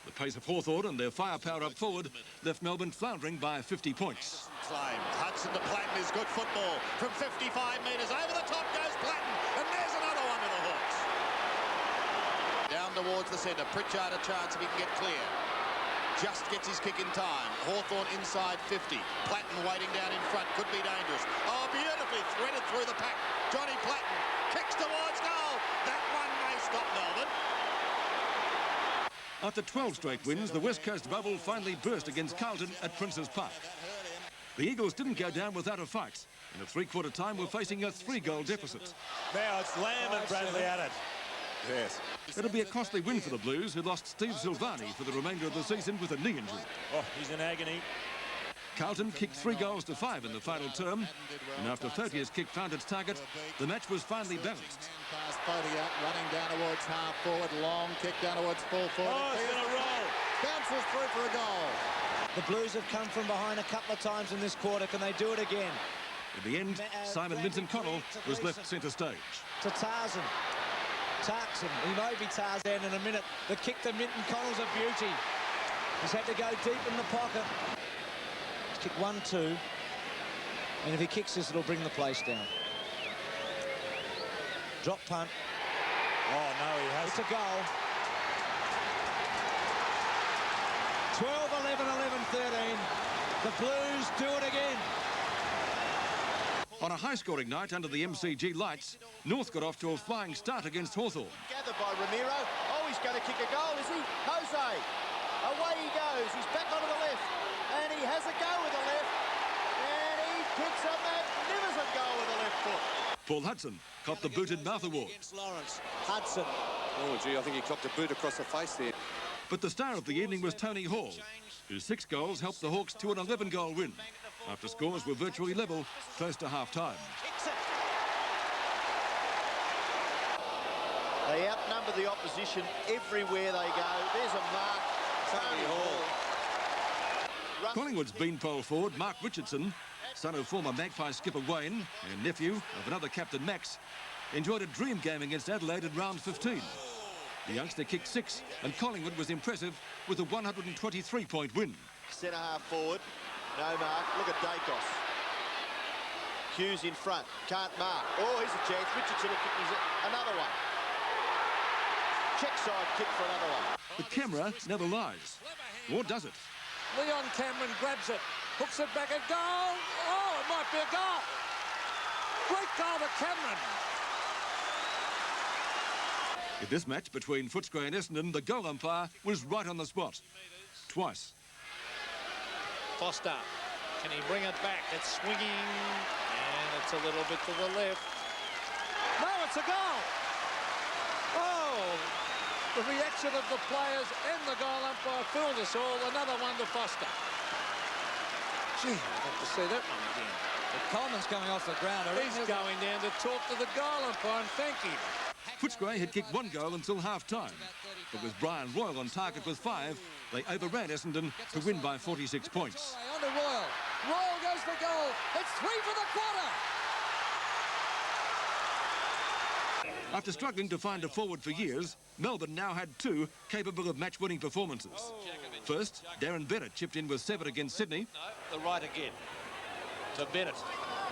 The pace of Hawthorn and their firepower up forward left Melbourne floundering by 50 points. Claim. Hudson to Platten is good football. From 55 metres, over the top goes Platten, and there's another one to the Hawks. Down towards the centre, Pritchard a chance if he can get clear. Just gets his kick in time. Hawthorn inside 50. Platten waiting down in front, could be dangerous. Oh, beautifully threaded through the pack. Johnny Platten kicks towards goal. That one may stop Melbourne. After 12 straight wins, the West Coast bubble finally burst against Carlton at Princes Park. The Eagles didn't go down without a fight. In a 3-quarter time, we're facing a 3-goal deficit. Now it's Lamb and Bradley at it. Yes. It'll be a costly win for the Blues, who lost Steve Silvani for the remainder of the season with a knee injury. Oh, he's in agony. Carlton kicked 3 goals to 5 in the final term, and after 30's kick found its target, the match was finally balanced. Pass Podiat, running down towards half forward, long kick down towards full forward. Oh, it's going to roll. Bounces through for a goal. The Blues have come from behind a couple of times in this quarter. Can they do it again? In the end, Simon Minton-Connell was left centre stage. To Tarzan. Tarzan. He may be Tarzan in a minute. The kick to Minton-Connell's a beauty. He's had to go deep in the pocket. He's kicked 1-2. And if he kicks this, it'll bring the place down. Drop punt. Oh, no, he has. It's a goal. 12, 11, 11, 13. The Blues do it again. On a high-scoring night under the MCG lights, North got off to a flying start against Hawthorn. Gathered by Ramiro. Oh, he's going to kick a goal, is he? Jose. Away he goes. He's back onto the left. And he has a go with the left. And he kicks a magnificent goal with the left foot. Paul Hudson copped the booted mouth award. Lawrence. Hudson. Oh, gee, I think he copped a boot across the face there. But the star of the evening was Tony Hall, whose 6 goals helped the Hawks to an 11-goal win, after scores were virtually level close to half-time. They outnumber the opposition everywhere they go. There's a mark. Tony Hall. Collingwood's beanpole forward, Mark Richardson, son of former Magpie skipper Wayne and nephew of another captain Max, enjoyed a dream game against Adelaide in round 15. The youngster kicked 6, and Collingwood was impressive with a 123-point win. Centre half forward. No mark. Look at Dacos. Hughes in front. Can't mark. Oh, here's a chance. Richardson will kick another one. Check side kick for another one. The camera never lies. Or does it? Leon Cameron grabs it, hooks it back, a goal. Oh, it might be a goal. Great goal to Cameron. In this match between Footscray and Essendon, the goal umpire was right on the spot. Twice. Foster, can he bring it back? It's swinging, and it's a little bit to the left. No, it's a goal. Oh, the reaction of the players and the goal umpire fooled us all. Another one to Foster. Gee, I'd have to see that one again. But Coleman's coming off the ground. He's going down to talk to the goal umpire and thank him. Footscray had kicked one goal until half-time. But with Brian Royal on target with 5, they overran Essendon to win by 46 points. On to Royal. Royal goes for goal. It's 3 for the quarter. After struggling to find a forward for years, Melbourne now had 2 capable of match-winning performances. First, Darren Bennett chipped in with 7 against Sydney. No, the right again to Bennett.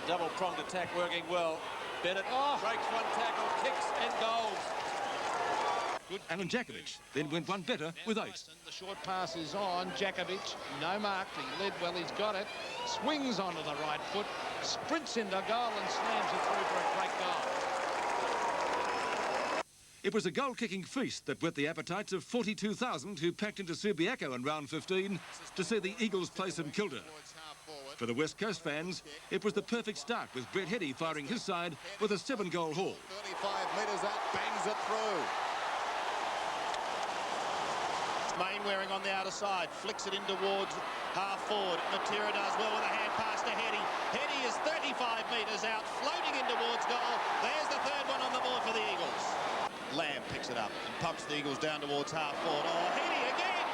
Double-pronged attack working well. Bennett breaks one tackle, kicks and goals. Good. Alan Jakovic then went one better with 8. The short pass is on. Jakovic, no mark. He led well, he's got it. Swings onto the right foot, sprints into goal and slams it through for a great goal. It was a goal-kicking feast that whet the appetites of 42,000 who packed into Subiaco in round 15 to see the Eagles play St Kilda. For the West Coast fans, it was the perfect start, with Brett Heady firing his side with a 7-goal haul. 35 metres out, bangs it through. Mainwaring on the outer side, flicks it in towards half forward. Matera does well with a hand pass to Heady. Heady is 35 metres out, floating in towards goal. There's the third one on the board for the Eagles. Lamb picks it up and pumps the Eagles down towards half forward. Oh, Heady again!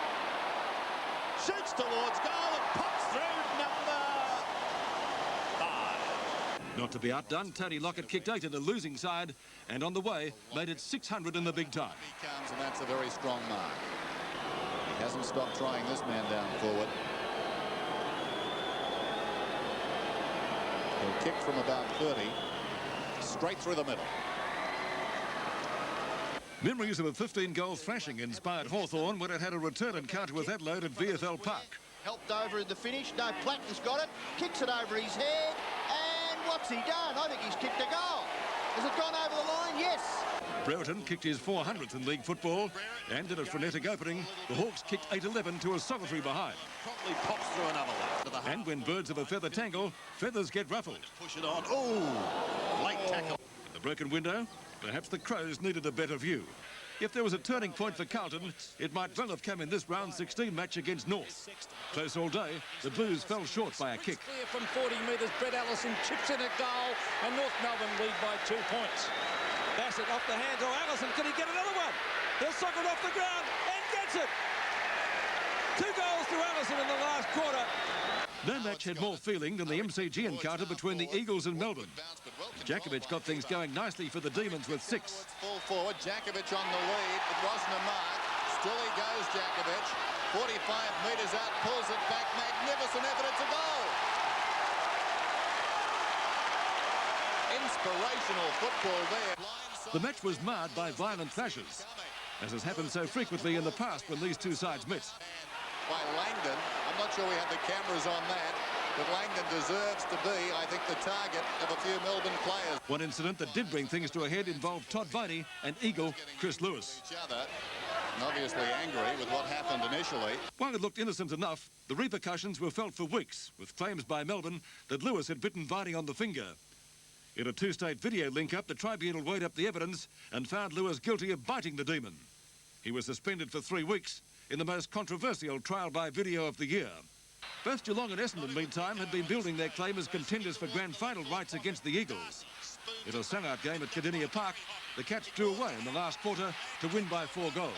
Shoots towards goal and pops through number 5. Not to be outdone, Tony Lockett kicked 8 in the losing side and on the way made it 600 in the big time. He comes, and that's a very strong mark. He hasn't stopped trying this man down forward. He'll kick from about 30, straight through the middle. Memories of a 15-goal thrashing inspired Hawthorn when it had a return encounter with Adelaide at VFL Park. Helped over in the finish. No, Plattner's got it. Kicks it over his head. And what's he done? I think he's kicked a goal. Has it gone over the line? Yes. Brereton kicked his 400th in league football, and in a frenetic opening, the Hawks kicked 8-11 to a solitary behind. Promptly pops through another one. And when birds of a feather tangle, feathers get ruffled. Push it on. Oh, late tackle. In the broken window, perhaps the Crows needed a better view. If there was a turning point for Carlton, it might well have come in this round 16 match against North. Close all day, the Blues fell short by a kick. Clear from 40 metres, Brett Allison chips in a goal, and North Melbourne lead by 2 points. Bassett off the hands of Allison. Can he get another one? He'll sock it off the ground and gets it. 2 goals to Allison in the last quarter. No match had more feeling than the MCG encounter between the Eagles and Melbourne. Jakovic got things going nicely for the Demons with 6. Full forward, Jakovic on the lead. It wasn't a mark. Still he goes, Jakovic. 45 metres out, pulls it back. Magnificent effort, it's a goal. Inspirational football there. The match was marred by violent clashes, as has happened so frequently in the past when these two sides met. By Langdon. I'm not sure we had the cameras on that, but Langdon deserves to be, I think, the target of a few Melbourne players. One incident that did bring things to a head involved Todd Viney and Eagle Chris Lewis. Each other, and obviously angry with what happened initially. While it looked innocent enough, the repercussions were felt for weeks, with claims by Melbourne that Lewis had bitten Viney on the finger. In a 2-state video link-up, the tribunal weighed up the evidence and found Lewis guilty of biting the demon. He was suspended for 3 weeks in the most controversial trial by video of the year. Both Geelong and Essendon, meantime, had been building their claim as contenders for grand final rights against the Eagles. In a sellout game at Cardinia Park, the Cats drew away in the last quarter to win by 4 goals.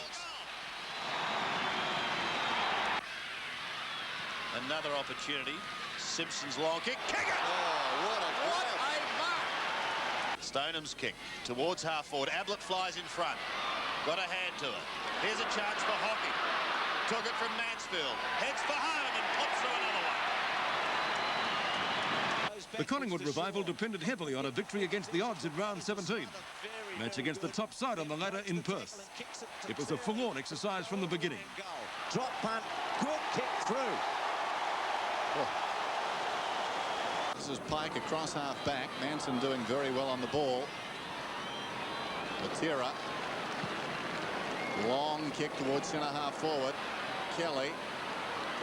Another opportunity. Simpson's long kick. Kick it! Oh, what a mark! Stoneham's kick towards half forward. Ablett flies in front. Got a hand to it. Here's a chance for Hockey. Took it from Mansfield. Heads for home and pops through another one. The Collingwood revival depended heavily on a victory against the odds in round 17. Match against the top side on the ladder in Perth. It was a full-on exercise from the beginning. Drop punt, good kick, Through. Oh. This is Pike across half back. Manson doing very well on the ball. Matera. Long kick towards centre half forward. Kelly.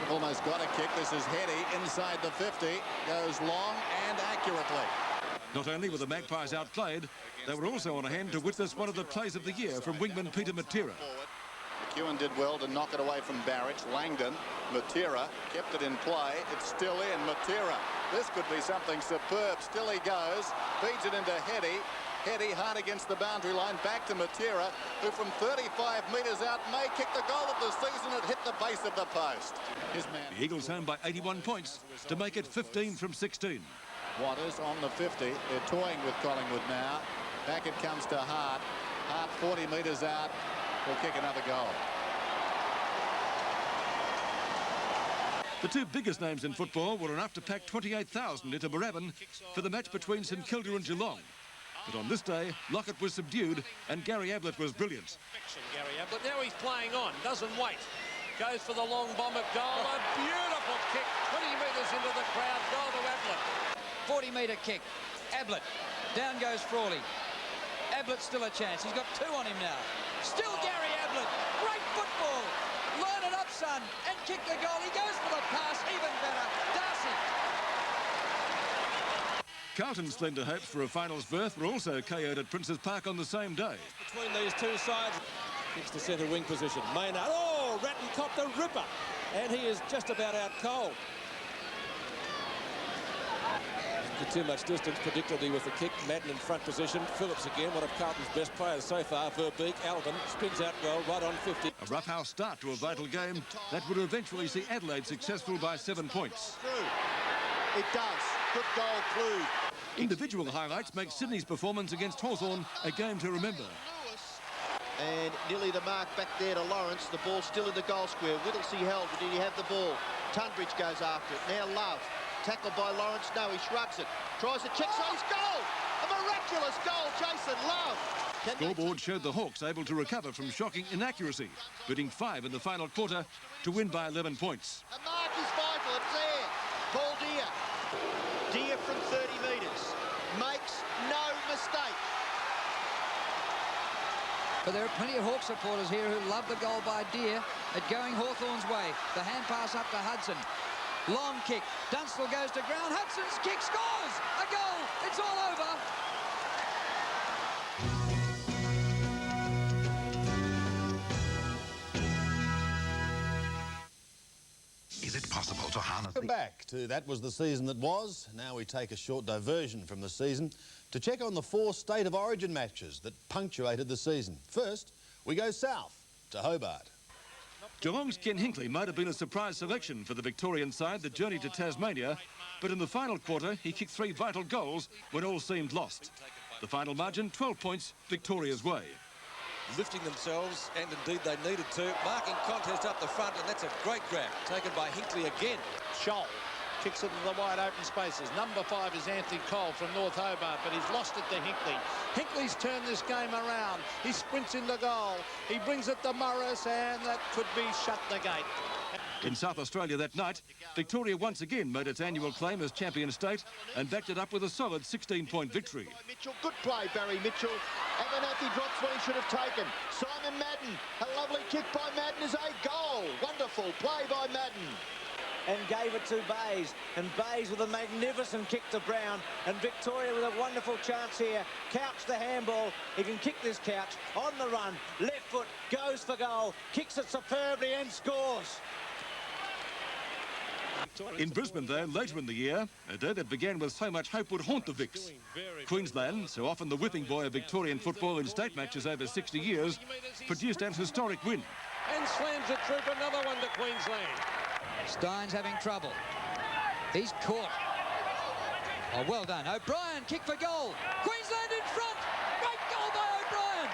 Almost got a kick. This is Heady inside the 50. Goes long and accurately. Not only were the Magpies outplayed, they were also on hand to witness one of the plays of the year from wingman Peter Matera. McEwen did well to knock it away from Barrett. Langdon, Matera kept it in play. It's still in. Matera. This could be something superb. Still he goes. Feeds it into Heady. Heady hard against the boundary line. Back to Matera, who from 35 metres out may kick the goal of the season. It hit the base of the post. His man. The Eagles home by 81 points to make it 15 from 16. Waters on the 50. They're toying with Collingwood now. Back it comes to Hart. Hart 40 metres out. Will kick another goal. The two biggest names in football were enough to pack 28,000 into Moorabbin for the match between St Kilda and Geelong. But on this day, Lockett was subdued and Gary Ablett was brilliant. Gary Ablett, now he's playing on, doesn't wait. Goes for the long bomb at goal. A beautiful kick, 20 metres into the crowd. Goal to Ablett. 40-metre kick. Ablett. Down goes Frawley. Ablett's still a chance. He's got two on him now. Still Gary Ablett. Great football. Line it up, son, and kick the goal. He goes for the pass. Even better. Darcy. Carlton's slender hopes for a finals berth were also KO'd at Princes Park on the same day. Between these two sides. Kicks to centre wing position. Maynard. Oh, Ratton copped a ripper. And he is just about out cold. Too much distance, predictably with the kick. Madden in front position. Phillips again, one of Carlton's best players so far. Verbeek, Alvin spins out goal right on 50. A roughhouse start to a vital game that would eventually see Adelaide successful by 7 points. It does. Good goal, Clue. Individual highlights make Sydney's performance against Hawthorn a game to remember. And nearly the mark back there to Lawrence. The ball still in the goal square. Whittlesey held, but did he have the ball? Tunbridge goes after it. Now Love. Tackled by Lawrence. No, he shrugs it. Tries to check. So he's goal! A miraculous goal, Jason Love. Scoreboard showed the Hawks able to recover from shocking inaccuracy, beating 5 in the final quarter to win by 11 points. A mark is vital. It's there. Paul Deere. Deere from 30 metres. Makes no mistake. But there are plenty of Hawk supporters here who love the goal by Deere at going Hawthorn's way. The hand pass up to Hudson. Long kick. Dunstall goes to ground. Hudson's kick scores! A goal! It's all over! Is it possible to harness back to That Was the Season That Was? Now we take a short diversion from the season to check on the 4 State of Origin matches that punctuated the season. First, we go south to Hobart. Geelong's Ken Hinkley might have been a surprise selection for the Victorian side that journeyed to Tasmania, but in the final quarter he kicked 3 vital goals when all seemed lost. The final margin, 12 points, Victoria's way. Lifting themselves, and indeed they needed to. Marking contest up the front, and that's a great grab taken by Hinkley again. Scholl kicks it into the wide open spaces. Number 5 is Anthony Cole from North Hobart, but he's lost it to Hinkley. Hinkley's turned this game around. He sprints into goal. He brings it to Morris, and that could be shut the gate. In South Australia that night, Victoria once again made its annual claim as champion state and backed it up with a solid 16-point victory. Mitchell, good play, Barry Mitchell. Abernathy drops what he should have taken. Simon Madden, a lovely kick by Madden is a goal. Wonderful play by Madden. And gave it to Bays, and Bays with a magnificent kick to Brown, and Victoria with a wonderful chance here. Couch the handball. He can kick this Couch on the run. Left foot goes for goal, kicks it superbly and scores. In Brisbane, though, later in the year, a day that began with so much hope would haunt the Vics. Queensland, so often the whipping boy of Victorian football in state matches over 60 years, produced an historic win. And slams it through for another one to Queensland. Stein's having trouble. He's caught. Oh, well done. O'Brien, kick for goal. Queensland in front. Great goal by O'Brien.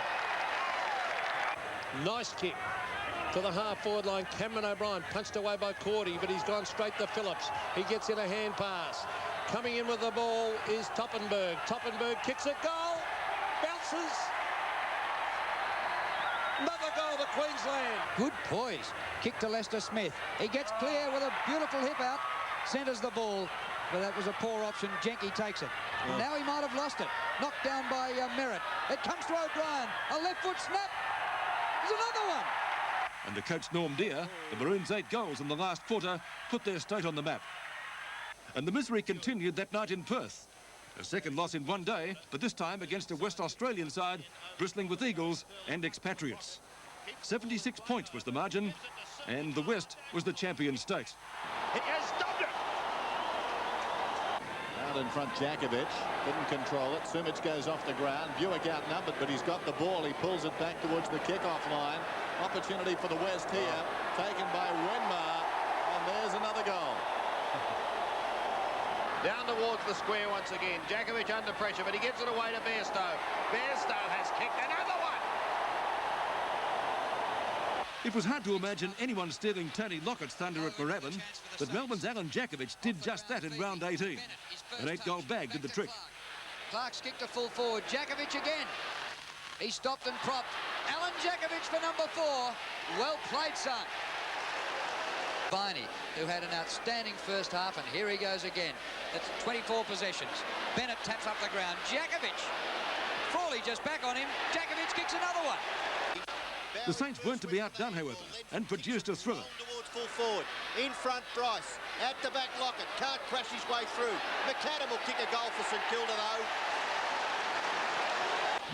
Nice kick to the half-forward line. Cameron O'Brien punched away by Cordy, but he's gone straight to Phillips. He gets in a hand pass. Coming in with the ball is Toppenberg. Toppenberg kicks it, goal. Bounces. Another goal to Queensland. Good poise. Kick to Lester Smith. He gets clear with a beautiful hip out. Centres the ball. But that was a poor option. Jenke takes it. Oh. Now he might have lost it. Knocked down by Merritt. It comes to O'Brien. A left foot snap. There's another one. Under coach Norm Deere, the Maroons' 8 goals in the last quarter put their state on the map. And the misery continued that night in Perth. A second loss in one day, but this time against a West Australian side bristling with Eagles and expatriates. 76 points was the margin, and the West was the champion state. He has stopped it. Out in front, Djakovic didn't control it. Simic goes off the ground. Buick outnumbered, but he's got the ball. He pulls it back towards the kick-off line. Opportunity for the West here, taken by Wenmar, and there's another goal. Down towards the square once again. Djakovic under pressure, but he gives it away to Bairstow. Bairstow has kicked another one. It was hard to imagine anyone stealing Tony Lockett's thunder at Moorabbin, but Melbourne's Alan Djakovic did just that in round 18. An 8-goal bag did the trick. Clark's kicked to full forward. Djakovic again. He stopped and propped. Alan Djakovic for number 4. Well played, son. Viney, who had an outstanding first half, and here he goes again. It's 24 possessions. Bennett taps up the ground. Djakovic. Frawley just back on him. Djakovic kicks another one. The Saints weren't to be outdone, however, and produced a thriller. Towards full forward. In front, Bryce. At the back, Lockett. Can't crash his way through. McAdam will kick a goal for St Kilda, though.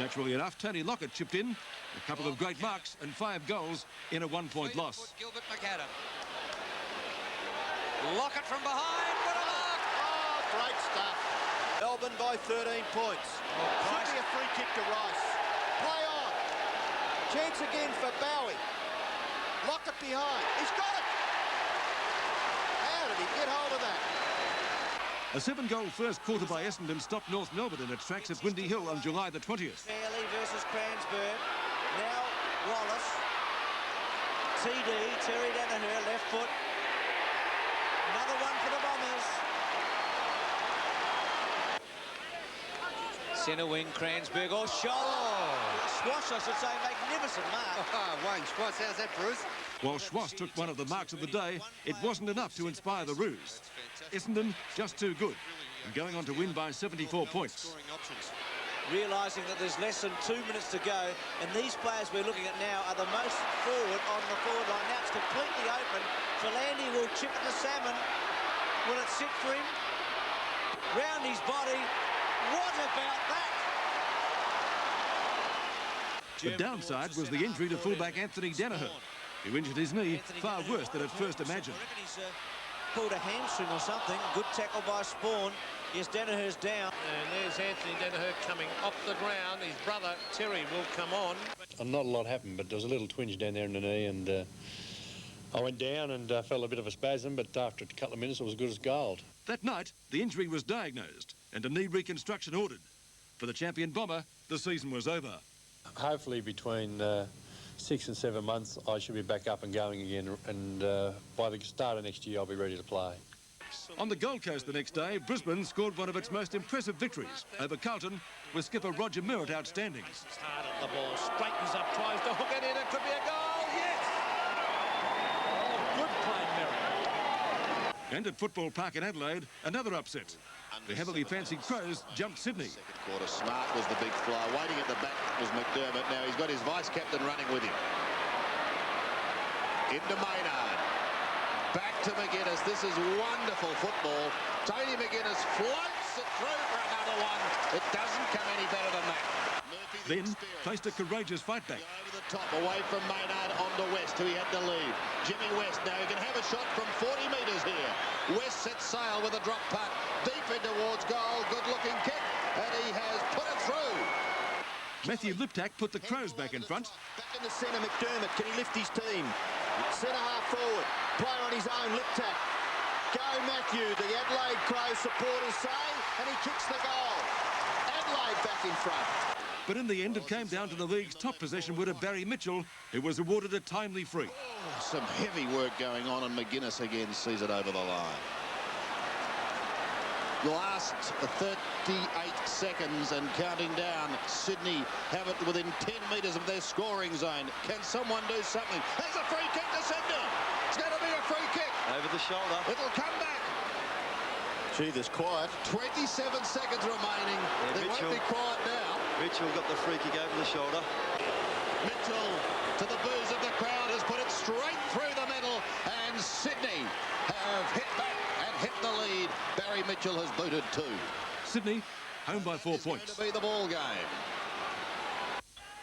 Naturally enough, Tony Lockett chipped in. A couple of great marks and 5 goals in a 1-point loss. Gilbert McAdam. Lockett from behind. What a mark! Oh, great stuff. Melbourne by 13 points. Should be a free kick to Rice. Play on. Chance again for Bowie. Lockett behind. He's got it. How did he get hold of that? A 7-goal first quarter by Essendon stopped North Melbourne in its tracks at Windy Hill on July the 20th. Fairley versus Cransburg. Now Wallace. TD, Terry Danaher, left foot. Another one for the Bombers. Centre wing, Cransburg. Oh, Schwass, I should say, magnificent mark. Wayne Schwass, how's that, Bruce? While Schwass took one of the marks of the day, it wasn't enough to inspire the Roos. Essendon just too good, and going on to win by 74 points. Realising that there's less than 2 minutes to go, and these players we're looking at now are the most forward on the forward line. Now it's completely open. Philandy will chip at the Salmon. Will it sit for him? Round his body. What about that? The downside was the injury to fullback Anthony Danaher, who injured his knee far worse than at first imagined. He's pulled a hamstring or something. Good tackle by Spawn. Yes, Danaher's down. And there's Anthony Danaher coming off the ground. His brother, Terry, will come on. Not a lot happened, but there was a little twinge down there in the knee, and I went down and felt a bit of a spasm, but after a couple of minutes, it was good as gold. That night, the injury was diagnosed and a knee reconstruction ordered. For the champion Bomber, the season was over. Hopefully between 6 and 7 months, I should be back up and going again, and by the start of next year, I'll be ready to play. On the Gold Coast the next day, Brisbane scored one of its most impressive victories over Carlton, with skipper Roger Merritt outstanding. He's hard on the ball, straightens up, tries to hook it in. It could be a goal, yes! Oh, good play, Merritt. And at Football Park in Adelaide, another upset. The heavily fancied Crows jumped Sydney. Second quarter, Smart was the big fly. Waiting at the back was McDermott. Now he's got his vice-captain running with him. Into Maynard. Back to McGuinness. This is wonderful football. Tony McGuinness floats it through for another one. It doesn't come any better than that. Then faced a courageous fight back. Over the top, away from Maynard onto West, who he had to leave. Jimmy West now, he can have a shot from 40 metres here. West sets sail with a drop putt. Deep in towards goal. Good-looking kick. And he has put it through. Matthew Liptak put the Crows back in front. Back in the centre, McDermott. Can he lift his team? Centre half forward. Player on his own, Liptak. Go Matthew, the Adelaide Crows supporters say, and he kicks the goal. Adelaide back in front. But in the end, it came down to the league's top possession winner, Barry Mitchell, who was awarded a timely free. Oh, some heavy work going on, and McGuinness again sees it over the line. Last 38 seconds and counting down. Sydney have it within 10 metres of their scoring zone. Can someone do something? There's a free kick to Sydney. It's going to be a free kick. Over the shoulder. It'll come back. Gee, there's quiet. 27 seconds remaining. Yeah, They won't be quiet now. Mitchell got the free kick over the shoulder. Mitchell, to the boos of the crowd, has put it straight through the middle, and Sydney have hit back and hit the lead. Barry Mitchell has booted 2. Sydney home by 4 points. To be the ball game.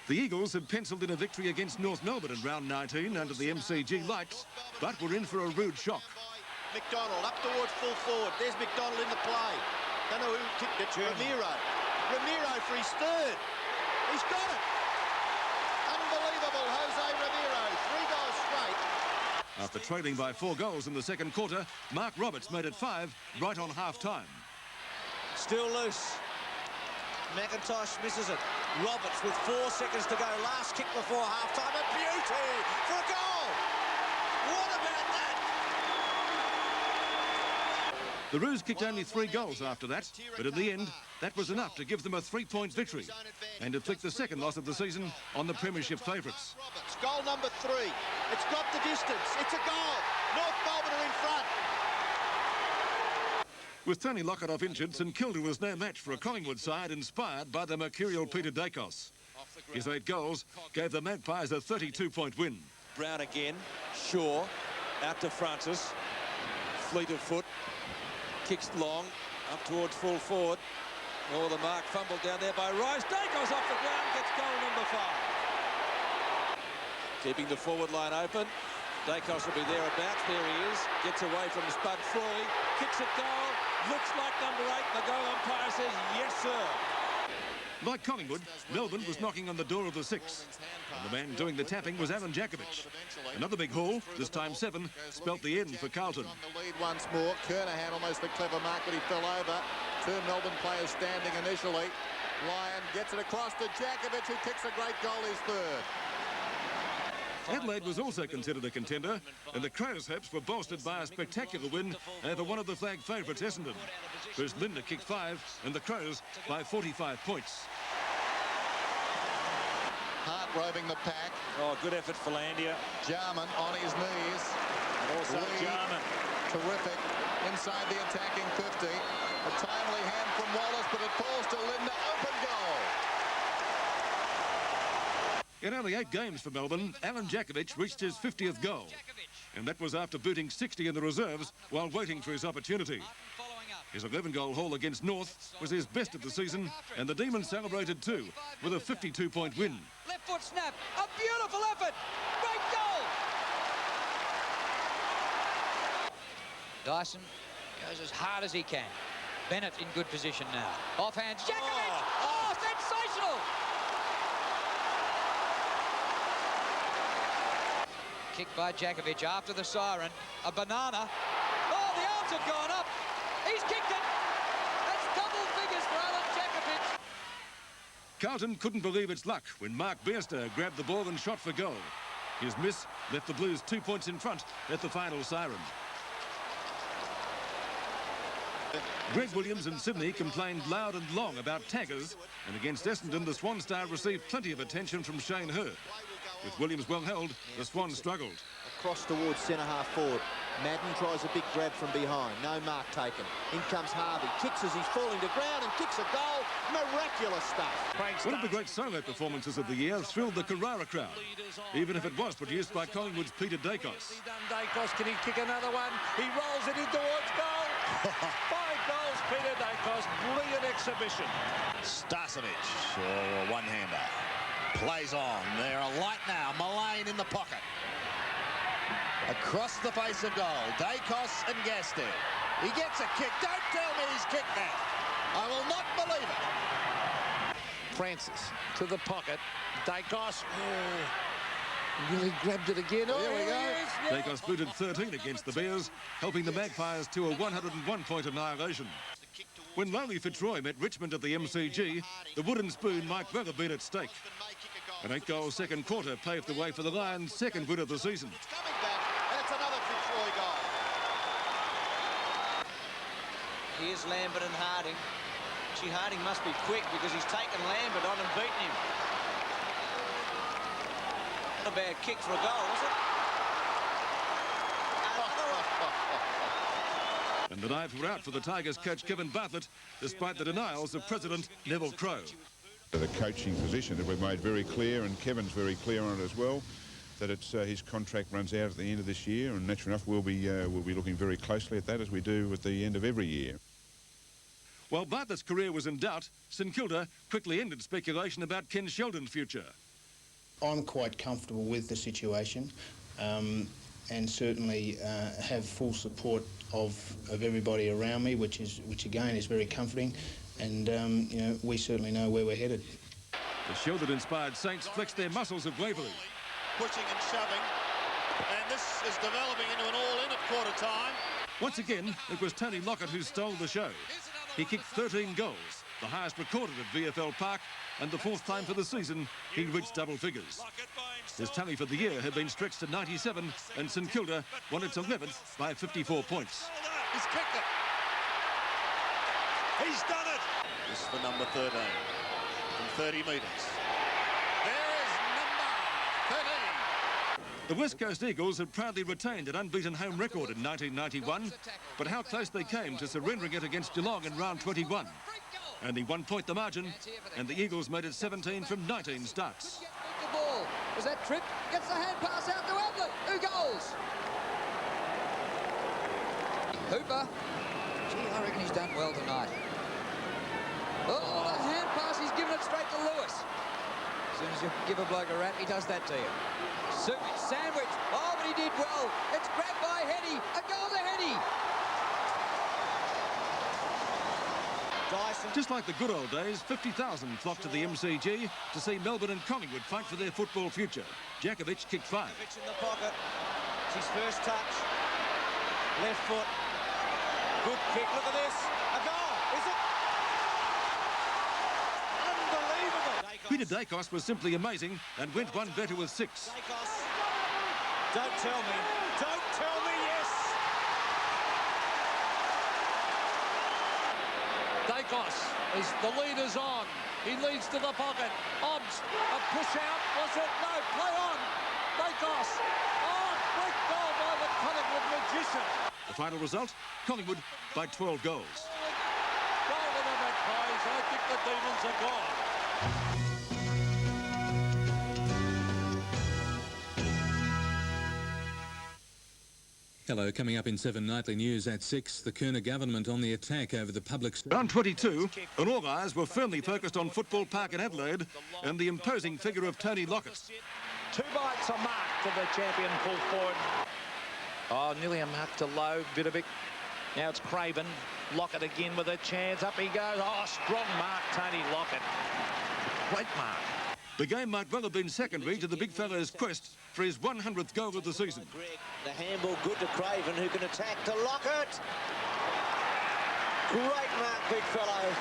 The Eagles had pencilled in a victory against North Melbourne in round 19 under the MCG lights, but were in for a rude shock. McDonald up towards full forward. There's McDonald in the play. Don't know who kicked it. Ramiro. Ramiro for his third. He's got it. Unbelievable, Jose Ramiro. 3 goals straight. After trailing by 4 goals in the second quarter, Mark Roberts made it 5 right on half-time. Still loose. McIntosh misses it. Roberts with 4 seconds to go. Last kick before half-time. A beauty for a goal. What about that? The Roos kicked only 3 goals after that, but in the end, that was enough to give them a 3-point victory and inflict the second loss of the season on the premiership favourites. Roberts, goal number 3. It's got the distance. It's a goal. North Melbourne are in front. With Tony Lockett off injured, St Kilda was no match for a Collingwood side inspired by the mercurial Peter Dacos. His 8 goals gave the Magpies a 32-point win. Brown again. Shaw out to Francis. Fleet of foot. Kicks long up towards full forward. Oh, the mark fumbled down there by Rice. Dacos off the ground, gets goal number 5. Keeping the forward line open. Dacos will be thereabouts. There he is. Gets away from Spud Frawley. Kicks it goal. Looks like number 8. The goal umpire says, yes, sir. Like Collingwood, Melbourne was knocking on the door of the 6. And the man doing the tapping was Alan Jakovic. Another big haul, this time 7, spelt the end for Carlton. On the lead once more. Kernahan almost a clever mark, but he fell over. 2 Melbourne players standing initially. Lyon gets it across to Jakovic, who kicks a great goal, his 3rd. Adelaide was also considered a contender, and the Crows' hopes were bolstered by a spectacular win over one of the flag favourites, Essendon. First Linda kicked 5, and the Crows by 45 points. Hart roving the pack. Oh, good effort for Landia. Jarman on his knees. And also Lee, Jarman. Terrific. Inside the attacking 50. A timely hand from Wallace, but it falls to Linda. Open goal. In only 8 games for Melbourne, Alan Jakovic reached his 50th goal. And that was after booting 60 in the reserves while waiting for his opportunity. His 11-goal haul against North was his best of the season, and the Demons celebrated too with a 52-point win. Left foot snap. A beautiful effort. Great goal. Dyson goes as hard as he can. Bennett in good position now. Offhand. Jakovic. Oh, sensational. Kicked by Jakovic after the siren. A banana. Oh, the arms have gone up. He's kicked it. That's double figures for Alan Jakovic. Carlton couldn't believe its luck when Mark Bairstow grabbed the ball and shot for goal. His miss left the Blues 2 points in front at the final siren. Greg Williams and Sydney complained loud and long about taggers, and against Essendon, the Swan Star received plenty of attention from Shane Hurd. With Williams well held, the Swans struggled. Across towards centre-half forward. Madden tries a big grab from behind. No mark taken. In comes Harvey. Kicks as he's falling to ground and kicks a goal. Miraculous stuff. One of the great solo performances of the year thrilled the Carrara crowd, even if it was produced by Collingwood's Peter Dacos. Dacos, can he kick another one? He rolls it in towards goal. 5 goals, Peter Dacos. Brilliant exhibition. Starcevic, one-hander. Plays on. They're alight now. Mullane in the pocket. Across the face of goal. Dacos and Gaston. He gets a kick. Don't tell me he's kicked that. I will not believe it. Francis to the pocket. Dacos. Really grabbed it again. Oh, here we go. Dacos booted 13 against the Bears, helping the Magpies to a 101-point annihilation. When Lowly Fitzroy met Richmond at the MCG, the wooden spoon might well have been at stake. An 8-goal second quarter paved the way for the Lions' second win of the season. Coming back, and it's another Fitzroy goal. Here's Lambert and Harding. Archie Harding must be quick because he's taken Lambert on and beaten him. Not a bad kick for a goal, is it? And the knives were out for the Tigers coach Kevin Bartlett, despite the denials of President Neville Crowe. The coaching position that we've made very clear, and Kevin's very clear on it as well, that it's his contract runs out at the end of this year, and naturally enough we'll be looking very closely at that, as we do at the end of every year. While Bartlett's career was in doubt, St Kilda quickly ended speculation about Ken Sheldon's future. I'm quite comfortable with the situation, and certainly have full support of everybody around me, which again is very comforting, and you know, we certainly know where we're headed. The Sheldon-inspired Saints flexed their muscles of Waverley. Pushing and shoving, and this is developing into an all-in at quarter time. Once again, it was Tony Lockett who stole the show. He kicked 13 goals, the highest recorded at VFL Park, and the fourth time for the season he reached double figures. His tally for the year had been stretched to 97, and St Kilda won its 11th by 54 points. He's kicked it. He's done it. This is for number 13 from 30 metres. There is number 13. The West Coast Eagles had proudly retained an unbeaten home record in 1991, but how close they came to surrendering it against Geelong in round 21. Only 1 point the margin, and the Eagles made it 17 from 19 starts. The ball. Was that tripped? Gets the hand pass out to Ablett. Who goals? Hooper. Gee, I reckon he's done well tonight. Oh, the hand pass, he's given it straight to Lewis. As soon as you give a bloke a rap, he does that to you. Sandwich. Oh, but he did well. It's grabbed by Heady. A goal to Heady. Dyson. Just like the good old days, 50,000 flocked to the MCG to see Melbourne and Collingwood fight for their football future. Jakovic kicked 5. In the pocket. It's his first touch. Left foot. Good kick. Look at this. A goal. Is it? Unbelievable. Peter Dacos was simply amazing and went one better with 6. Dacos. Don't tell me. Don't tell me yes. Dacos is the leader's on. He leads to the pocket. Hobbs, a push out. Was it? No, play on. Dacos. Oh, quick goal by the Collingwood magician. The final result, Collingwood by 12 goals. Goal to the Magpies. I think the Demons are gone. Hello, coming up in 7 Nightly News at 6, the Kerner government on the attack over the public... Round 22, and all eyes were firmly focused on Football Park in Adelaide and the imposing figure of Tony Lockett. 2 bites are marked for the champion full forward. Oh, nearly a mark to low, Vidovic. Now it's Craven. Lockett again with a chance. Up he goes. Oh, strong mark, Tony Lockett. Great mark. The game might well have been secondary to the big fellow's quest for his 100th goal of the season. The handball good to Craven, who can attack to Lockett. Great mark, big fellow.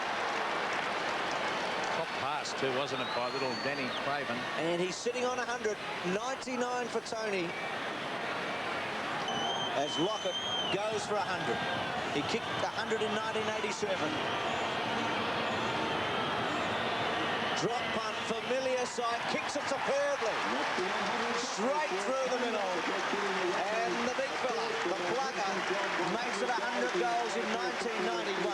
Top pass too, wasn't it, by little Danny Craven. And he's sitting on 100. 99 for Tony. As Lockett goes for 100. He kicked 100 in 1987. Drop punt, familiar side, kicks it superbly. Straight through the middle. And the big fella, the plugger, makes it 100 goals in 1991.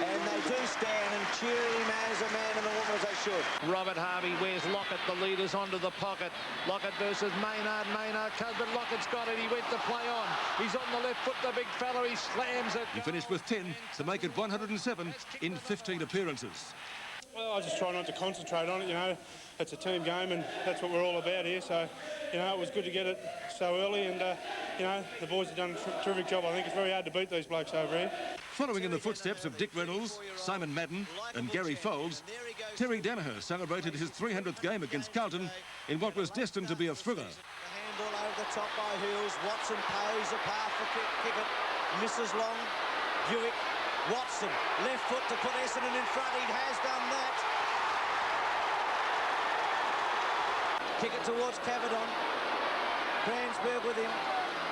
And they do stand and cheer him as a man and a woman as they should. Robert Harvey wears Lockett, the leaders onto the pocket. Lockett versus Maynard. Maynard comes, but Lockett's got it. He went to play on. He's on the left foot, the big fella. He slams it. He finished with 10 to make it 107 in 15 appearances. Well, I just try not to concentrate on it, you know. It's a team game and that's what we're all about here. So, you know, it was good to get it so early and, you know, the boys have done a terrific job. I think it's very hard to beat these blokes over here. Following in the footsteps of Dick Reynolds, Simon Madden and Gary Folds, Terry Danaher celebrated his 300th game against Carlton in what was destined to be a thriller. The handball over the top by Hills. Watson pays a pass for Pickett. Misses long. Buick. Watson, left foot to put Essendon in front. He has done that. Kick it towards Cavadon. Cransberg with him.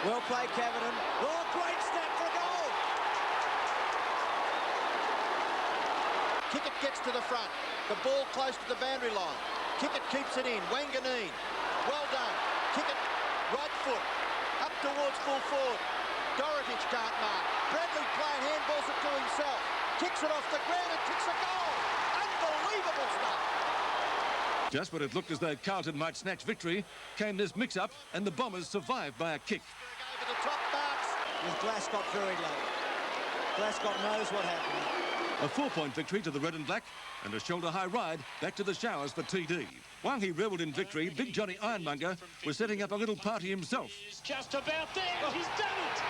Well played, Cavadon. Oh, great snap for a goal. Kickett gets to the front. The ball close to the boundary line. Kickett keeps it in. Wanganeen. Well done. Kickett, right foot. Up towards full forward. Dorotich can't mark. Bradley playing handballs it to himself. Kicks it off the ground and kicks a goal. Unbelievable stuff. Just when it looked as though Carlton might snatch victory, came this mix-up, and the Bombers survived by a kick. Over the top marks. With Glasgow very low. Glasgow knows what happened. A 4-point victory to the Red and Black, and a shoulder-high ride back to the Showers for TD. While he revelled in victory, Big Johnny Ironmonger was setting up a little party himself. He's just about there. He's done it.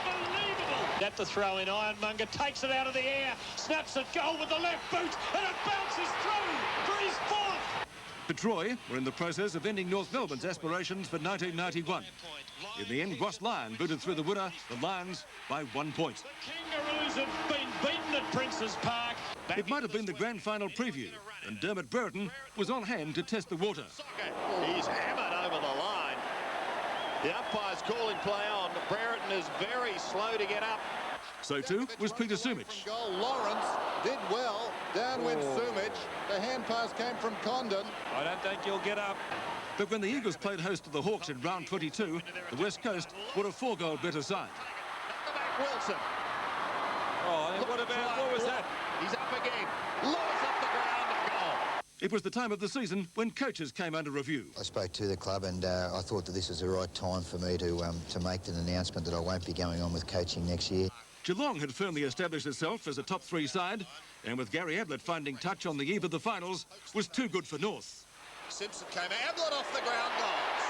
Unbelievable. At the throw in, Ironmonger takes it out of the air, snaps it goal with the left boot, and it bounces through for his fourth. Fitzroy were in the process of ending North Melbourne's aspirations for 1991. In the end, Ross Lyon booted through the winner, the Lions, by 1 point. The Kangaroos have been beaten at Princes Park. It might have been the grand final preview, and Dermot Brereton was on hand to test the water. He's hammered over the line. The umpire's calling play on. Brereton is very slow to get up. So too was Peter Sumich. Goal. Lawrence did well. Down went Sumich. The hand pass came from Condon. I don't think you'll get up. But when the Eagles played host to the Hawks in round 22, the West Coast were a 4-goal better side. Wilson. Oh, what was that? He's up again. Lowers up the ground and goal. It was the time of the season when coaches came under review. I spoke to the club and I thought that this is the right time for me to make an announcement that I won't be going on with coaching next year. Geelong had firmly established itself as a top 3 side, and with Gary Ablett finding touch on the eve of the finals, was too good for North. Simpson came. Ablett off the ground goals.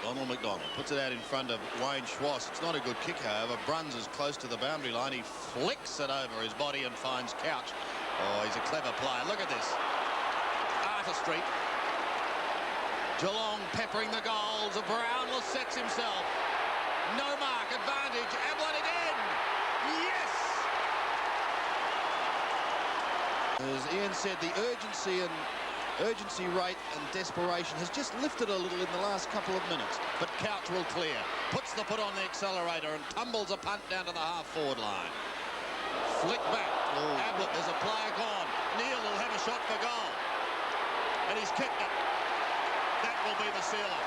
Donald McDonald puts it out in front of Wayne Schwass. It's not a good kick, however. Bruns is close to the boundary line. He flicks it over his body and finds Couch. Oh, he's a clever player. Look at this. Artistry. Geelong peppering the goals. Brownell sets himself. No mark. Advantage. Ablett again. Yes! As Ian said, the urgency rate and desperation has just lifted a little in the last couple of minutes. But Couch will clear. Puts the foot on the accelerator and tumbles a punt down to the half-forward line. Flick back. Ablett, there's a player gone. Neal will have a shot for goal. And he's kicked it. That will be the sealer.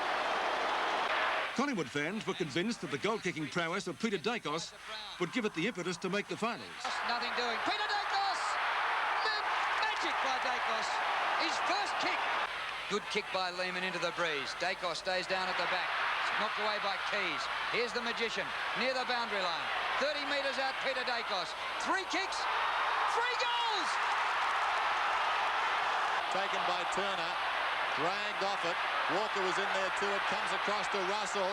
Collingwood fans were convinced that the goal-kicking prowess of Peter Dacos would give it the impetus to make the finals. Nothing doing. Peter Dacos! Magic by Dacos. His first kick. Good kick by Lehman into the breeze. Dacos stays down at the back. It's knocked away by Keys. Here's the magician near the boundary line. 30 metres out, Peter Dacos. 3 kicks, 3 goals! Taken by Turner. Dragged off it. Walker was in there too. It comes across to Russell.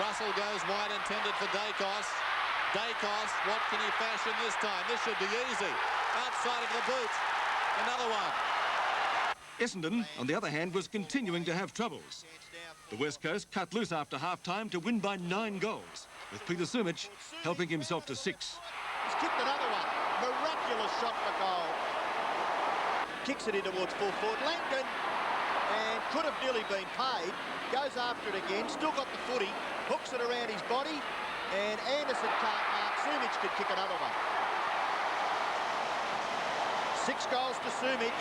Russell goes wide, intended for Dacos. Dacos, what can he fashion this time? This should be easy. Outside of the boot. Another one. Essendon, on the other hand, was continuing to have troubles. The West Coast cut loose after half-time to win by 9 goals, with Peter Sumich helping himself to 6. He's kicked another one. Miraculous shot for goal. Kicks it in towards full forward. Langdon, and could have nearly been paid. Goes after it again. Still got the footy. Hooks it around his body. And Anderson can't mark. Sumich could kick another one. 6 goals to Sumich.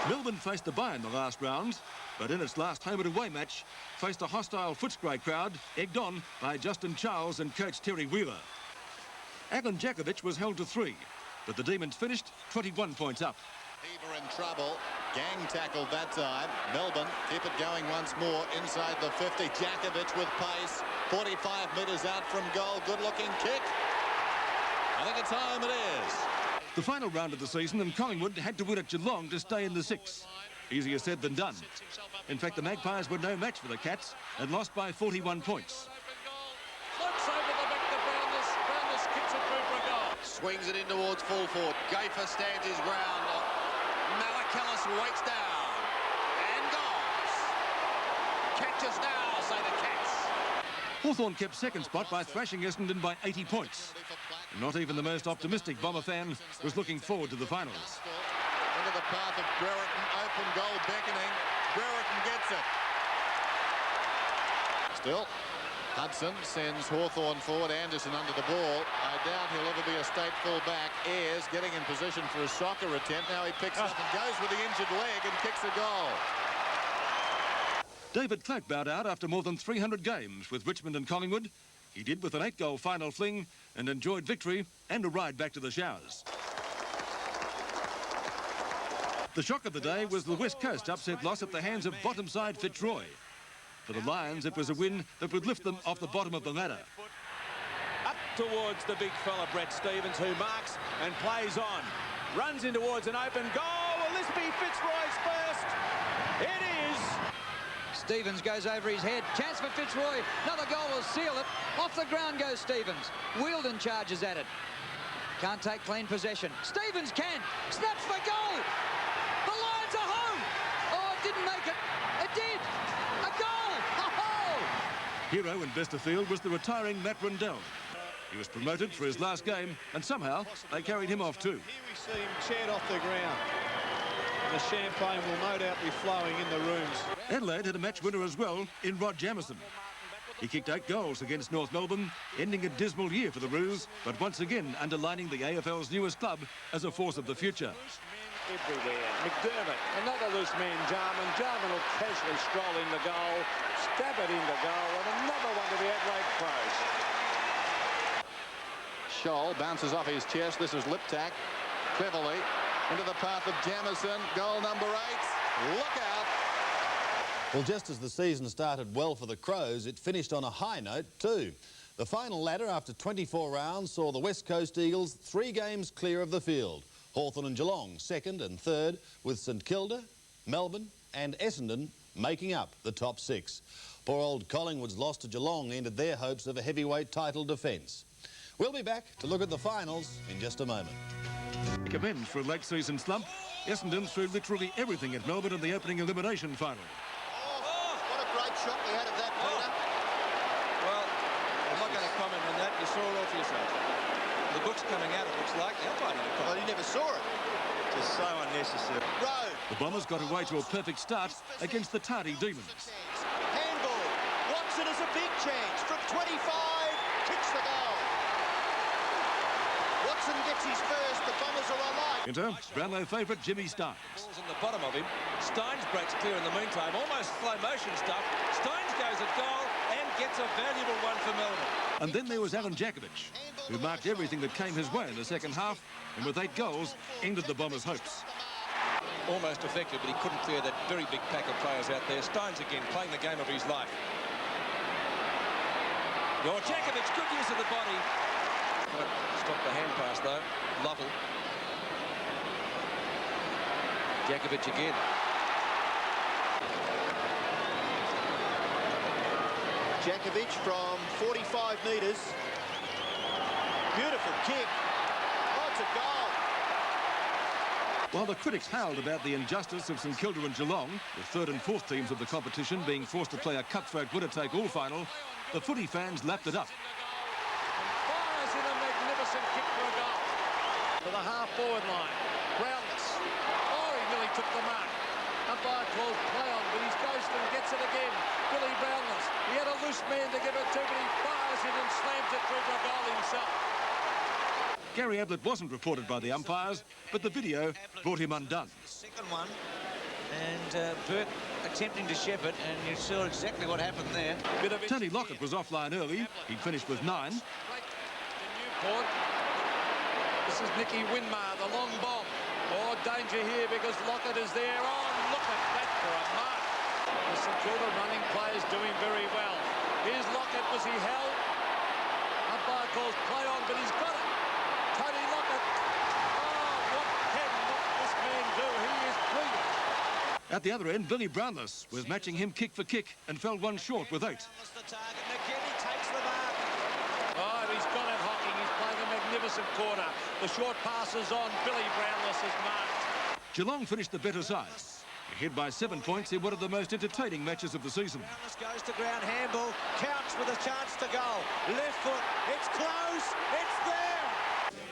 Melbourne faced the bye in the last round, but in its last home and away match, faced a hostile Footscray crowd, egged on by Justin Charles and coach Terry Wheeler. Alan Jakovic was held to 3, but the Demons finished 21 points up. Heaver in trouble. Gang tackled that time. Melbourne keep it going once more inside the 50. Jakovic with pace. 45 metres out from goal. Good-looking kick. I think it's home. It is. The final round of the season, and Collingwood had to win at Geelong to stay in the 6. Easier said than done. In fact, the Magpies were no match for the Cats and lost by 41 points. Floats over the back to Brownless. Brownless kicks it through for a goal. Swings it in towards full forward. Gaffer stands his ground. Malachellus waits down. And goes. Catches now, say the Cats. Hawthorn kept second spot by thrashing Essendon by 80 points. Not even the most optimistic Bomber fan was looking forward to the finals. Into the path of Brereton. Open goal beckoning. Brereton gets it. Still, Hudson sends Hawthorn forward, Anderson under the ball. I doubt he'll ever be a state full-back. Ayres getting in position for a soccer attempt. Now he picks up and goes with the injured leg and kicks a goal. David Clout bowed out after more than 300 games with Richmond and Collingwood. He did with an 8-goal final fling and enjoyed victory and a ride back to the showers. The shock of the day was the West Coast upset loss at the hands of bottom side Fitzroy. For the Lions, it was a win that would lift them off the bottom of the ladder. Up towards the big fella, Brett Stevens, who marks and plays on. Runs in towards an open goal. Will this be Fitzroy's first? It is. Stevens goes over his head. Chance for Fitzroy. Another goal will seal it. Off the ground goes Stevens. Wheeldon charges at it. Can't take clean possession. Stevens can. Snaps for goal. The Lions are home. Oh, it didn't make it. It did. A goal. Hero in Besterfield was the retiring Matt Rundell. He was promoted for his last game, and somehow they carried him off too. Here we see him chaired off the ground. The champagne will no doubt be flowing in the rooms. Adelaide had a match winner as well in Rod Jamieson. He kicked 8 goals against North Melbourne, ending a dismal year for the Roos, but once again underlining the AFL's newest club as a force of the future. Everywhere. McDermott, another loose man, Jarman. Jarman will casually stroll in the goal, stab it in the goal, and another one to the Adelaide Crows. Scholl bounces off his chest. This is Liptak. Cleverly into the path of Jamieson. Goal number 8. Look out. Well, just as the season started well for the Crows, it finished on a high note too. The final ladder after 24 rounds saw the West Coast Eagles 3 games clear of the field. Hawthorn and Geelong second and third, with St Kilda, Melbourne and Essendon making up the top 6. Poor old Collingwood's loss to Geelong ended their hopes of a heavyweight title defence. We'll be back to look at the finals in just a moment. Commends for a late season slump. Essendon threw literally everything at Melbourne in the opening elimination final. Oh, what a great shot we had of that, Peter. Well, I'm not going to comment on that. You saw it all for yourself. The book's coming out, it looks like. The umpire never Well, he never saw it. Just so unnecessary. Rowe. The Bombers got away to a perfect start against the Tardy Demons. Handball. Watson has a big chance. From 25, kicks the goal. Watson gets his first. The Bombers are alive. Enter Brownlow favourite Jimmy Steins. Ball's in the bottom of him. Steins breaks clear in the meantime. Almost slow motion stuff. Steins goes at goal and gets a valuable one for Melbourne. And then there was Alan Jakovic, who marked everything that came his way in the second half, and with 8 goals, ended the Bombers' hopes. Almost effective, but he couldn't clear that very big pack of players out there. Steins again, playing the game of his life. Your Jakovic, good use of the body. Stop the hand pass, though. Lovell. Jakovic again. Jakovic from 45 metres. Beautiful kick. Oh, it's a goal. While the critics howled about the injustice of St Kilda and Geelong, the 3rd and 4th teams of the competition being forced to play a cutthroat winner-take-all final, the footy fans lapped it up. Fires in a magnificent kick for a goal. To the half-forward line. Brownless. Oh, he nearly took the mark. Umpire calls play on, but he's ghosted and gets it again. Billy Brownless. He had a loose man to give it to, but he fires it and slams it through for a goal himself. Gary Ablett wasn't reported by the umpires, but the video brought him undone. Second one, and Burt attempting to shepherd, and you saw exactly what happened there. Tony Lockett was offline early. He finished with 9. Newport. This is Nicky Winmar, the long bomb. Oh, danger here because Lockett is there. Oh, look at that for a mark. The St Kilda running players doing very well. Here's Lockett. Was he held? Umpire calls play on, but he's got it. Tony Lockett. Oh, what can this man do? He is brilliant. At the other end, Billy Brownless was matching him kick for kick and fell 1 short with 8. McKenny takes the mark. Oh, he's got it, Hocking. He's playing a magnificent corner. The short pass is on. Billy Brownless is marked. Geelong finished the better side. Ahead by 7 points in one of the most entertaining matches of the season. Brownless goes to ground, handball. Counts with a chance to goal. Left foot. It's close. It's there.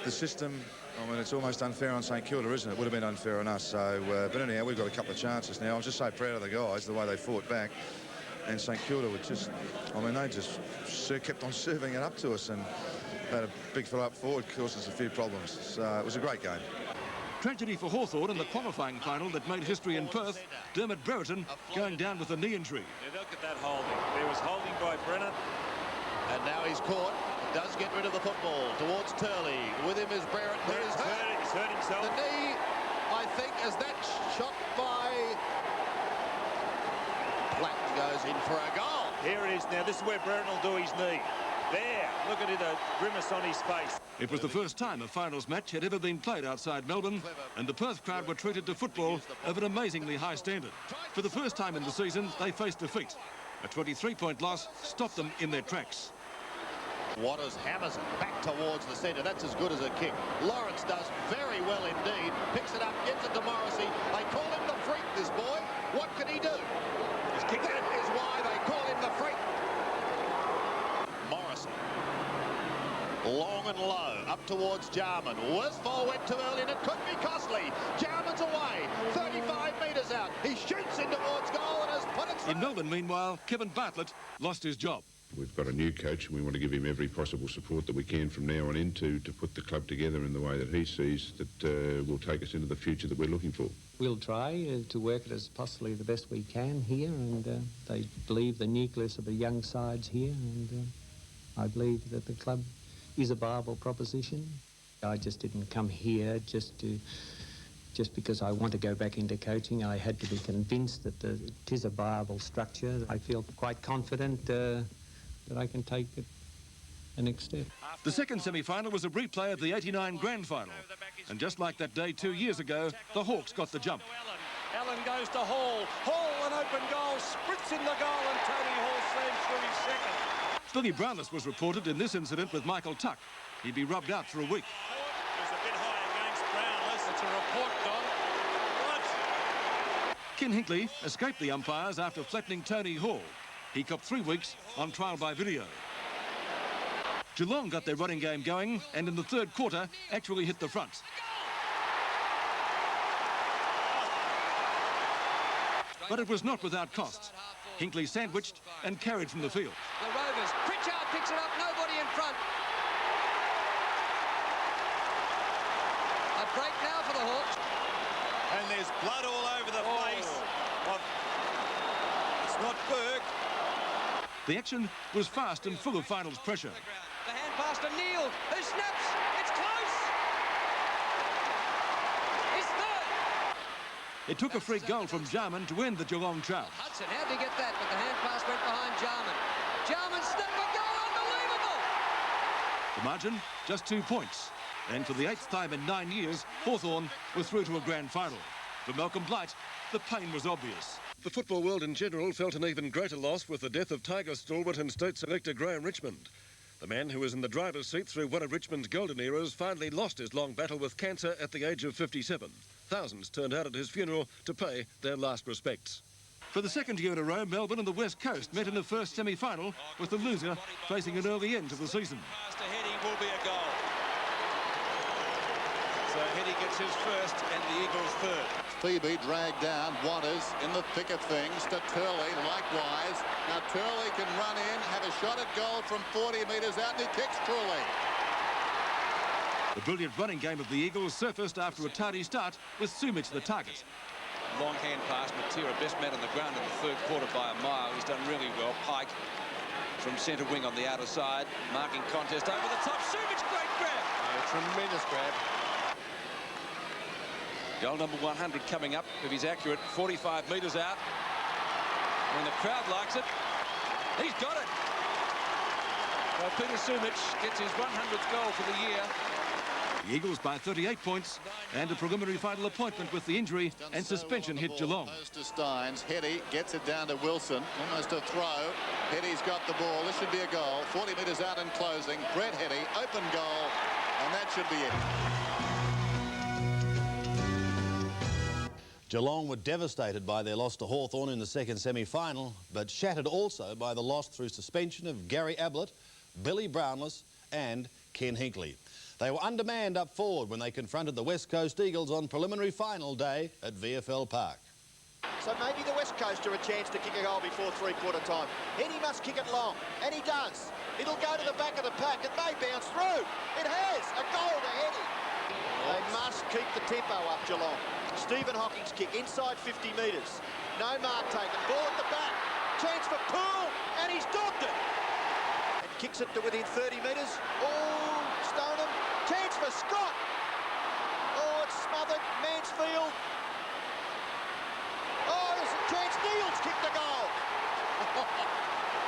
The system, I mean, it's almost unfair on St Kilda, isn't it? It would have been unfair on us. So, but anyhow, we've got a couple of chances now. I'm just so proud of the guys, the way they fought back. and St Kilda were just, I mean, they just kept on serving it up to us, and had a big fella up forward, caused us a few problems. So it was a great game. Tragedy for Hawthorn in the qualifying final that made history in Perth. Dermot Brereton going down with a knee injury. Yeah, look at that holding. There was holding by Brennan. And now he's caught. Does get rid of the football towards Turley. With him is Brereton. He's hurt himself. The knee, I think, as that shot by Platten goes in for a goal. Here it is now. This is where Brereton will do his knee. There, look at it, a grimace on his face. It was the first time a finals match had ever been played outside Melbourne, and the Perth crowd were treated to football of an amazingly high standard. For the first time in the season, they faced defeat. A 23-point loss stopped them in their tracks. Waters hammers it back towards the centre. That's as good as a kick. Lawrence does very well indeed. Picks it up, gives it to Morrissey. They call him the freak, this boy. What can he do? That is why they call him the freak. Morrissey. Long and low, up towards Jarman. Worsfold went too early and it could be costly. Jarman's away, 35 metres out. He shoots in towards goal and has put it through. In Melbourne, meanwhile, Kevin Bartlett lost his job. We've got a new coach and we want to give him every possible support that we can from now on in to put the club together in the way that he sees that will take us into the future that we're looking for. We'll try to work it as possibly the best we can here, and they believe the nucleus of the young side's here, and I believe that the club is a viable proposition. I just didn't come here just because I want to go back into coaching. I had to be convinced that it is a viable structure. I feel quite confident that I can take it the next step. The second semi-final was a replay of the '89 grand final. And just like that day 2 years ago, the Hawks got the jump. Allen goes to Hall. Hall, an open goal, sprints in the goal, and Tony Hall slammed through his second. Billy Brownless was reported in this incident with Michael Tuck. He'd be rubbed out for a week. It was a bit high against Brownless. It's a report, Don. What? Ken Hinkley escaped the umpires after flattening Tony Hall. He copped 3 weeks on trial by video. Geelong got their running game going and in the third quarter actually hit the front. But it was not without cost. Hinkley sandwiched and carried from the field. The Rovers, Pritchard picks it up, nobody in front. A break now for the Hawks. And there's blood all over the face of... It's not Burke. The action was fast and full of finals pressure. The hand pass to Neal, who snaps. It's close. He's third. It took a free goal from Jarman to end the Geelong trout. Hudson, how'd he get that? But the hand pass went behind Jarman. Jarman snapped a goal, unbelievable. The margin, just 2 points. And for the 8th time in 9 years, Hawthorn were through to a grand final. For Malcolm Blight, the pain was obvious. The football world in general felt an even greater loss with the death of Tiger stalwart and state selector Graham Richmond. The man who was in the driver's seat through one of Richmond's golden eras finally lost his long battle with cancer at the age of 57. Thousands turned out at his funeral to pay their last respects. For the second year in a row, Melbourne and the West Coast met in the first semi-final, with the loser facing an early end to the season. Pass to Heady will be a goal. So Heady gets his first and the Eagles third. Phoebe dragged down, Waters in the thick of things to Turley, likewise. Now Turley can run in, have a shot at goal from 40 metres out, and he kicks truly. The brilliant running game of the Eagles surfaced after a tardy start with Sumich the target. Long hand pass, Matera, best man on the ground in the third quarter by a mile. He's done really well. Pike from centre wing on the outer side. Marking contest over the top. Sumich, great grab. Tremendous grab. Goal number 100 coming up, if he's accurate, 45 metres out. When the crowd likes it, he's got it. So Peter Sumich gets his 100th goal for the year. The Eagles by 38 points, and a preliminary final appointment with the injury and suspension hit Geelong. To Steins, Heady gets it down to Wilson, almost a throw. Heady's got the ball, this should be a goal. 40 metres out and closing, Brett Heady, open goal, and that should be it. Geelong were devastated by their loss to Hawthorn in the second semi-final, but shattered also by the loss through suspension of Gary Ablett, Billy Brownless and Ken Hinkley. They were undermanned up forward when they confronted the West Coast Eagles on preliminary final day at VFL Park. So maybe the West Coast are a chance to kick a goal before three-quarter time. Heady must kick it long, and he does. It'll go to the back of the pack. It may bounce through. It has. A goal to Heady. They must keep the tempo up, Geelong. Stephen Hocking's kick inside 50 metres. No mark taken. Ball at the back. Chance for Poole, and he's dogged it. And kicks it to within 30 metres. Oh, Stoneham. Chance for Scott. Oh, it's smothered. Mansfield. Oh, there's a chance. Neal's kicked the goal.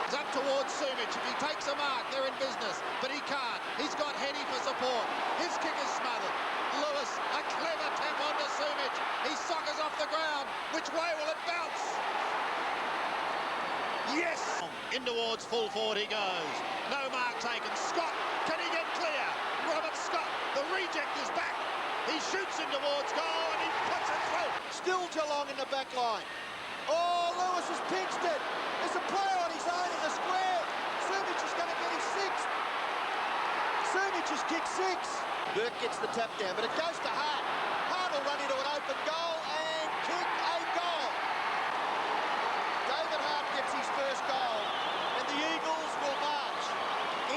It's up towards Sumich. If he takes a mark, they're in business. But he can't. He's got Heady for support. His kick is smothered. Lewis, a clever tap onto Sumich. He soccers off the ground. Which way will it bounce? Yes! In towards full forward he goes. No mark taken. Scott, can he get clear? Robert Scott, the reject is back. He shoots in towards goal and he puts it through. Still Geelong in the back line. Oh, Lewis has pinched it. There's a player on his own in the square. Sumich is going to get his sixth. Sumich has kicked six. Burke gets the tap down, but it goes to Hart. Hart will run into an open goal and kick a goal. David Hart gets his first goal, and the Eagles will march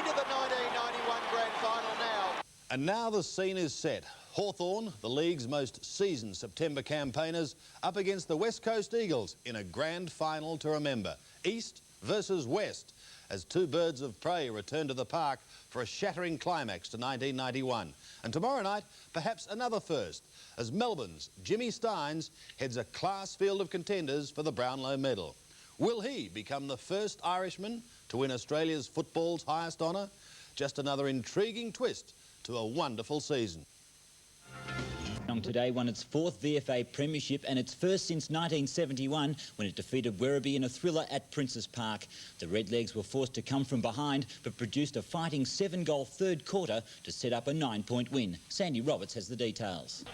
into the 1991 Grand Final now. And now the scene is set. Hawthorn, the league's most seasoned September campaigners, up against the West Coast Eagles in a grand final to remember. East versus West, as two birds of prey return to the park for a shattering climax to 1991. And tomorrow night, perhaps another first, as Melbourne's Jimmy Steins heads a class field of contenders for the Brownlow medal. Will he become the first Irishman to win Australia's football's highest honour? Just another intriguing twist to a wonderful season. Today won its fourth VFA premiership and its first since 1971 when it defeated Werribee in a thriller at Princes Park. The Redlegs were forced to come from behind but produced a fighting 7-goal third quarter to set up a 9-point win. Sandy Roberts has the details.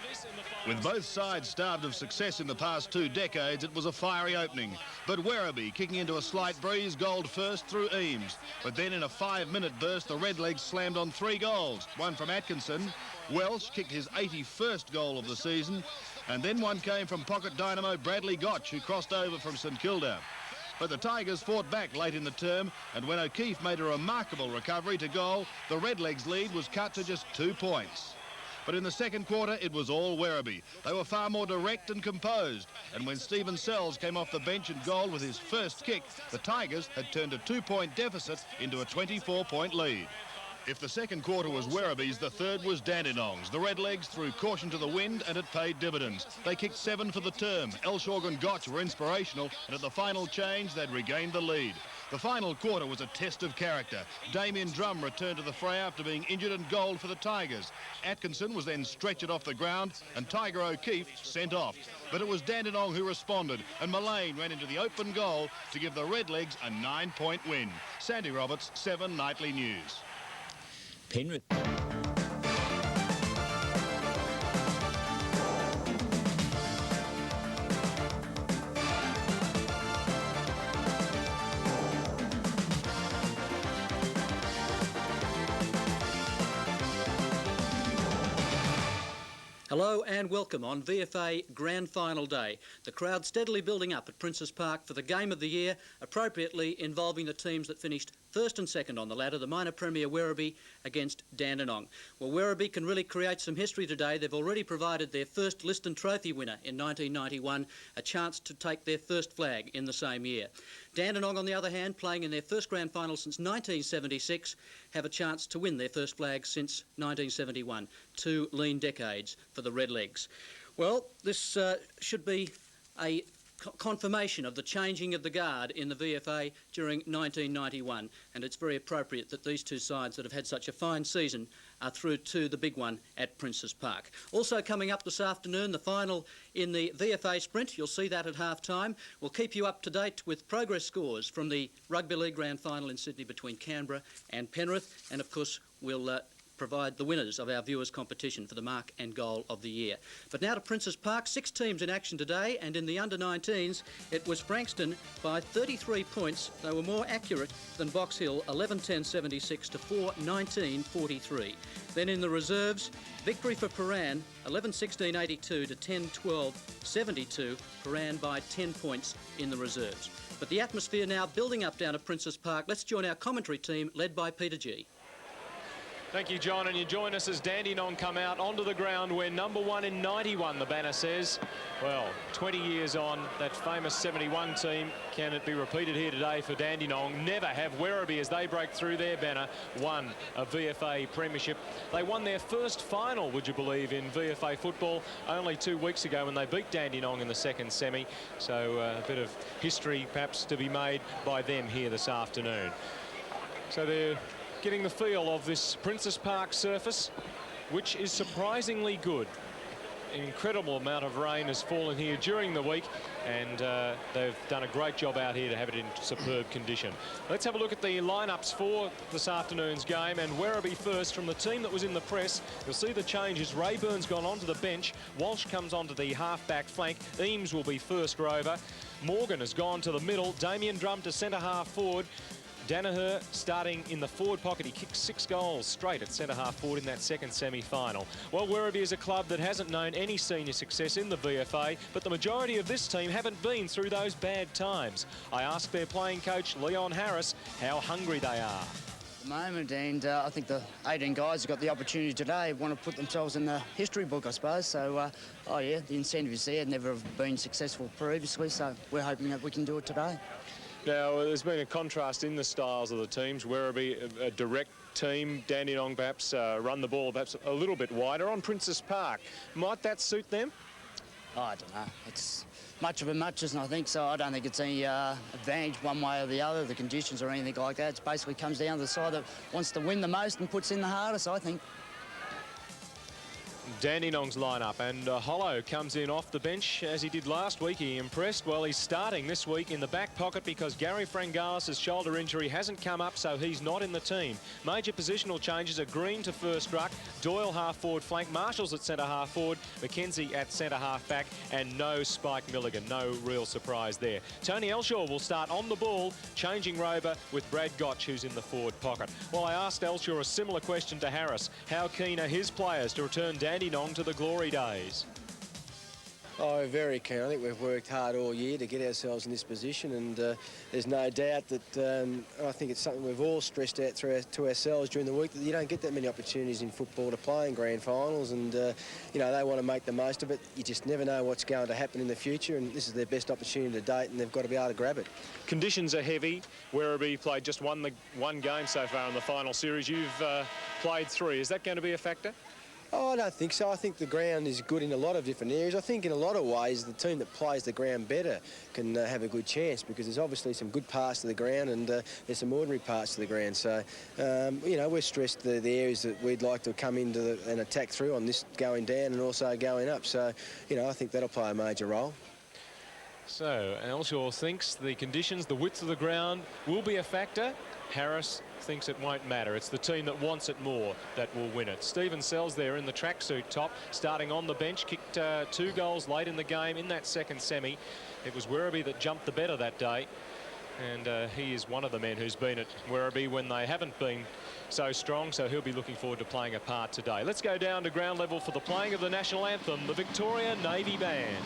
With both sides starved of success in the past 2 decades, it was a fiery opening. But Werribee, kicking into a slight breeze, goaled first through Eames. But then in a 5-minute burst, the Redlegs slammed on 3 goals, one from Atkinson. Welsh kicked his 81st goal of the season, and then one came from pocket dynamo Bradley Gotch, who crossed over from St Kilda. But the Tigers fought back late in the term, and when O'Keefe made a remarkable recovery to goal, the Redlegs' lead was cut to just 2 points. But in the second quarter, it was all Werribee. They were far more direct and composed, and when Stephen Sells came off the bench and goaled with his first kick, the Tigers had turned a 2-point deficit into a 24-point lead. If the second quarter was Werribee's, the third was Dandenong's. The Redlegs threw caution to the wind and it paid dividends. They kicked 7 for the term. Elshaug and Gotch were inspirational, and at the final change, they'd regained the lead. The final quarter was a test of character. Damien Drum returned to the fray after being injured and goaled for the Tigers. Atkinson was then stretchered off the ground and Tiger O'Keefe sent off. But it was Dandenong who responded, and Mullane ran into the open goal to give the Redlegs a 9-point win. Sandy Roberts, 7 Nightly News. Penrith. Hello and welcome on VFA Grand Final Day. The crowd steadily building up at Princes Park for the game of the year, appropriately involving the teams that finished first and second on the ladder, the minor premier Werribee against Dandenong. Well, Werribee can really create some history today. They've already provided their first Liston Trophy winner in 1991 a chance to take their first flag in the same year. Dandenong, on the other hand, playing in their first grand final since 1976, have a chance to win their first flag since 1971. 2 lean decades for the Redlegs. Well, this should be a confirmation of the changing of the guard in the VFA during 1991, and it's very appropriate that these two sides that have had such a fine season are through to the big one at Princes Park. Also coming up this afternoon, the final in the VFA Sprint. You'll see that at half-time. We'll keep you up to date with progress scores from the Rugby League Grand Final in Sydney between Canberra and Penrith, and of course we'll provide the winners of our viewers' competition for the mark and goal of the year. But now to Princes Park. 6 teams in action today, and in the under-19s, it was Frankston by 33 points. They were more accurate than Box Hill, 11-10-76 to 4-19-43. Then in the reserves, victory for Paran, 11-16-82 to 10-12-72. Paran by 10 points in the reserves. But the atmosphere now building up down at Princes Park. Let's join our commentary team led by Peter G. Thank you, John, and you join us as Dandenong come out onto the ground where number 1 in 91, the banner says. Well, 20 years on, that famous 71 team, can it be repeated here today for Dandenong? Never have Werribee, as they break through their banner, won a VFA premiership. They won their first final, would you believe, in VFA football only 2 weeks ago when they beat Dandenong in the second semi. So a bit of history perhaps to be made by them here this afternoon. So they're getting the feel of this Princes Park surface, which is surprisingly good. An incredible amount of rain has fallen here during the week, and they've done a great job out here to have it in superb condition. Let's have a look at the lineups for this afternoon's game, and Werribee first from the team that was in the press. You'll see the changes. Rayburn's gone onto the bench. Walsh comes onto the half-back flank. Eames will be first rover. Morgan has gone to the middle. Damien Drum to centre-half forward. Danaher starting in the forward pocket. He kicked 6 goals straight at centre-half forward in that second semi-final. Well, Werribee is a club that hasn't known any senior success in the VFA, but the majority of this team haven't been through those bad times. I asked their playing coach, Leon Harris, how hungry they are. At the moment, and I think the 18 guys who got the opportunity today want to put themselves in the history book, I suppose. So, oh yeah, the incentive is there. Never have been successful previously, so we're hoping that we can do it today. Now, there's been a contrast in the styles of the teams. Werribee, a direct team. Dandenong perhaps run the ball perhaps a little bit wider. On Princes Park, might that suit them? Oh, I don't know. It's much of a muchness, I think, so I don't think it's any advantage one way or the other, the conditions or anything like that. It basically comes down to the side that wants to win the most and puts in the hardest, I think. Dandenong's lineup, and Hollow comes in off the bench as he did last week. He impressed. Well, he's starting this week in the back pocket because Gary Frangalis' shoulder injury hasn't come up, so he's not in the team. Major positional changes are Green to first ruck, Doyle half forward flank, Marshall's at centre half forward, McKenzie at centre half back, and no Spike Milligan. No real surprise there. Tony Elshaw will start on the ball, changing rover with Brad Gotch, who's in the forward pocket. Well, I asked Elshaw a similar question to Harris. How keen are his players to return Dandenong to the glory days? Oh, very keen. I think we've worked hard all year to get ourselves in this position, and there's no doubt that I think it's something we've all stressed out to ourselves during the week, that you don't get that many opportunities in football to play in grand finals, and you know, they want to make the most of it. You just never know what's going to happen in the future, and this is their best opportunity to date, and they've got to be able to grab it. Conditions are heavy. Werribee played just one game so far in the final series. You've played 3. Is that going to be a factor? Oh, I don't think so. I think the ground is good in a lot of different areas. I think in a lot of ways the team that plays the ground better can have a good chance, because there's obviously some good parts to the ground and there's some ordinary parts to the ground. So, you know, we're stressed the areas that we'd like to come into and attack through on this going down and also going up. So, you know, I think that'll play a major role. So, Elshaw thinks the conditions, the width of the ground will be a factor. Harris thinks it won't matter. It's the team that wants it more that will win it. Stephen Sells there in the tracksuit top, starting on the bench, kicked 2 goals late in the game in that second semi. It was Werribee that jumped the better that day, and he is one of the men who's been at Werribee when they haven't been so strong, so he'll be looking forward to playing a part today. Let's go down to ground level for the playing of the national anthem, the Victoria Navy Band.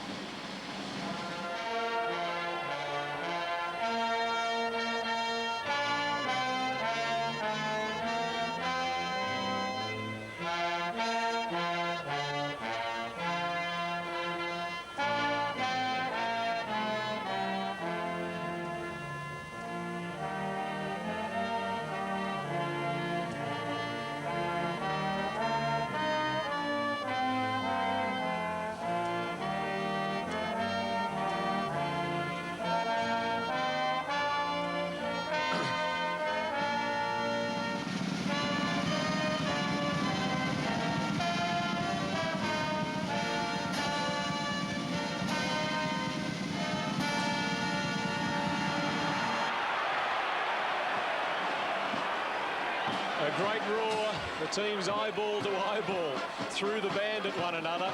A great roar, the teams eyeball to eyeball through the band at one another.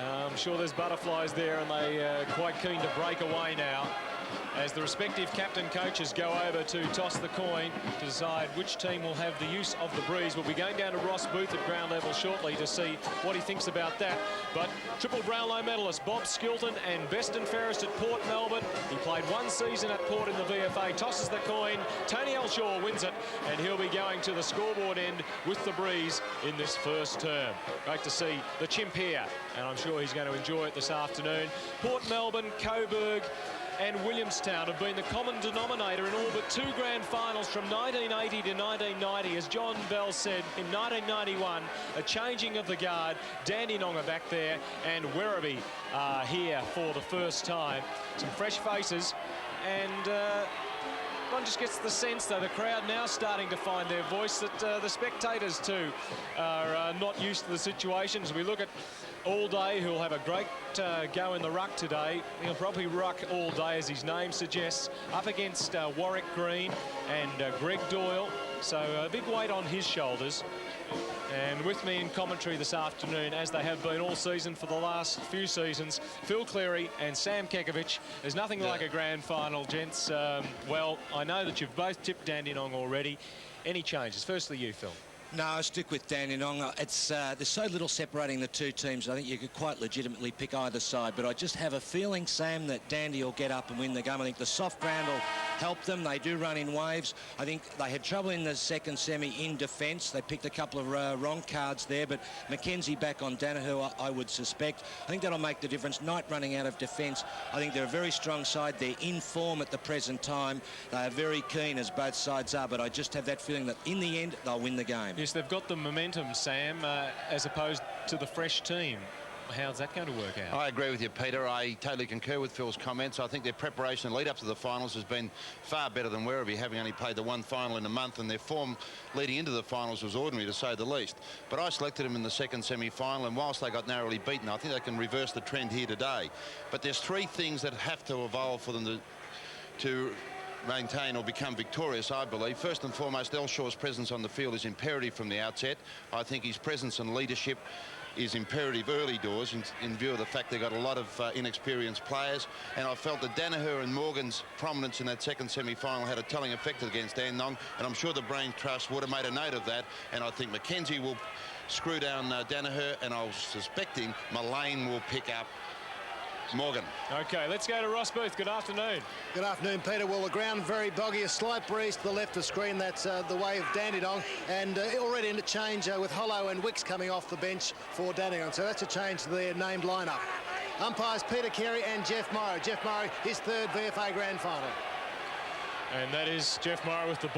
I'm sure there's butterflies there, and they're quite keen to break away now as the respective captain coaches go over to toss the coin to decide which team will have the use of the breeze. We'll be going down to Ross Booth at ground level shortly to see what he thinks about that. But triple Brownlow medalist Bob Skilton and best and fairest at Port Melbourne. He played one season at Port in the VFA, tosses the coin. Tony Elshaw wins it, and he'll be going to the scoreboard end with the breeze in this first term. Great to see the chimp here, and I'm sure he's going to enjoy it this afternoon. Port Melbourne, Coburg and Williamstown have been the common denominator in all but two grand finals from 1980 to 1990. As John Bell said, in 1991, a changing of the guard. Dandenong are back there, and Werribee are here for the first time. Some fresh faces, and one just gets the sense, though, the crowd now starting to find their voice, that the spectators, too, are not used to the situation. As we look at All Day, who'll have a great go in the ruck today. He'll probably ruck all day, as his name suggests, up against Warwick Green and Greg Doyle. So a big weight on his shoulders. And with me in commentary this afternoon, as they have been all season for the last few seasons, Phil Cleary and Sam Kekovich. There's nothing like a grand final, gents. Well, I know that you've both tipped Dandenong already. Any changes? Firstly, you, Phil. No, I stick with Dandenong. There's so little separating the two teams. I think you could quite legitimately pick either side, but I just have a feeling, Sam, that Dandy will get up and win the game. I think the soft ground will help them. They do run in waves. I think they had trouble in the second semi in defence. They picked a couple of wrong cards there, but Mackenzie back on Danaher, I would suspect. I think that'll make the difference. Knight running out of defence. I think they're a very strong side. They're in form at the present time. They are very keen, as both sides are, but I just have that feeling that in the end, they'll win the game. Yes, they've got the momentum, Sam, as opposed to the fresh team. How's that going to work out? I agree with you, Peter. I totally concur with Phil's comments. I think their preparation and lead up to the finals has been far better than Werribee, having only played the one final in a month, and their form leading into the finals was ordinary, to say the least. But I selected them in the second semi-final, and whilst they got narrowly beaten, I think they can reverse the trend here today. But there's three things that have to evolve for them to maintain or become victorious, I believe. First and foremost, Elshaw's presence on the field is imperative from the outset. I think his presence and leadership is imperative early doors in view of the fact they've got a lot of inexperienced players, and I felt that Danaher and Morgan's prominence in that second semi-final had a telling effect against Dandenong, and I'm sure the Brain Trust would have made a note of that, and I think Mackenzie will screw down Danaher, and I was suspecting Mullane will pick up Morgan. Okay, let's go to Ross Booth. Good afternoon. Good afternoon, Peter. Well, the ground very boggy, a slight breeze to the left of screen. That's the way of Dandenong, and already in a change with Hollow and Wicks coming off the bench for Dandenong. So that's a change to their named lineup. Umpires Peter Carey and Jeff Morrow. Jeff Morrow, his third VFA Grand Final. And that is Jeff Morrow with the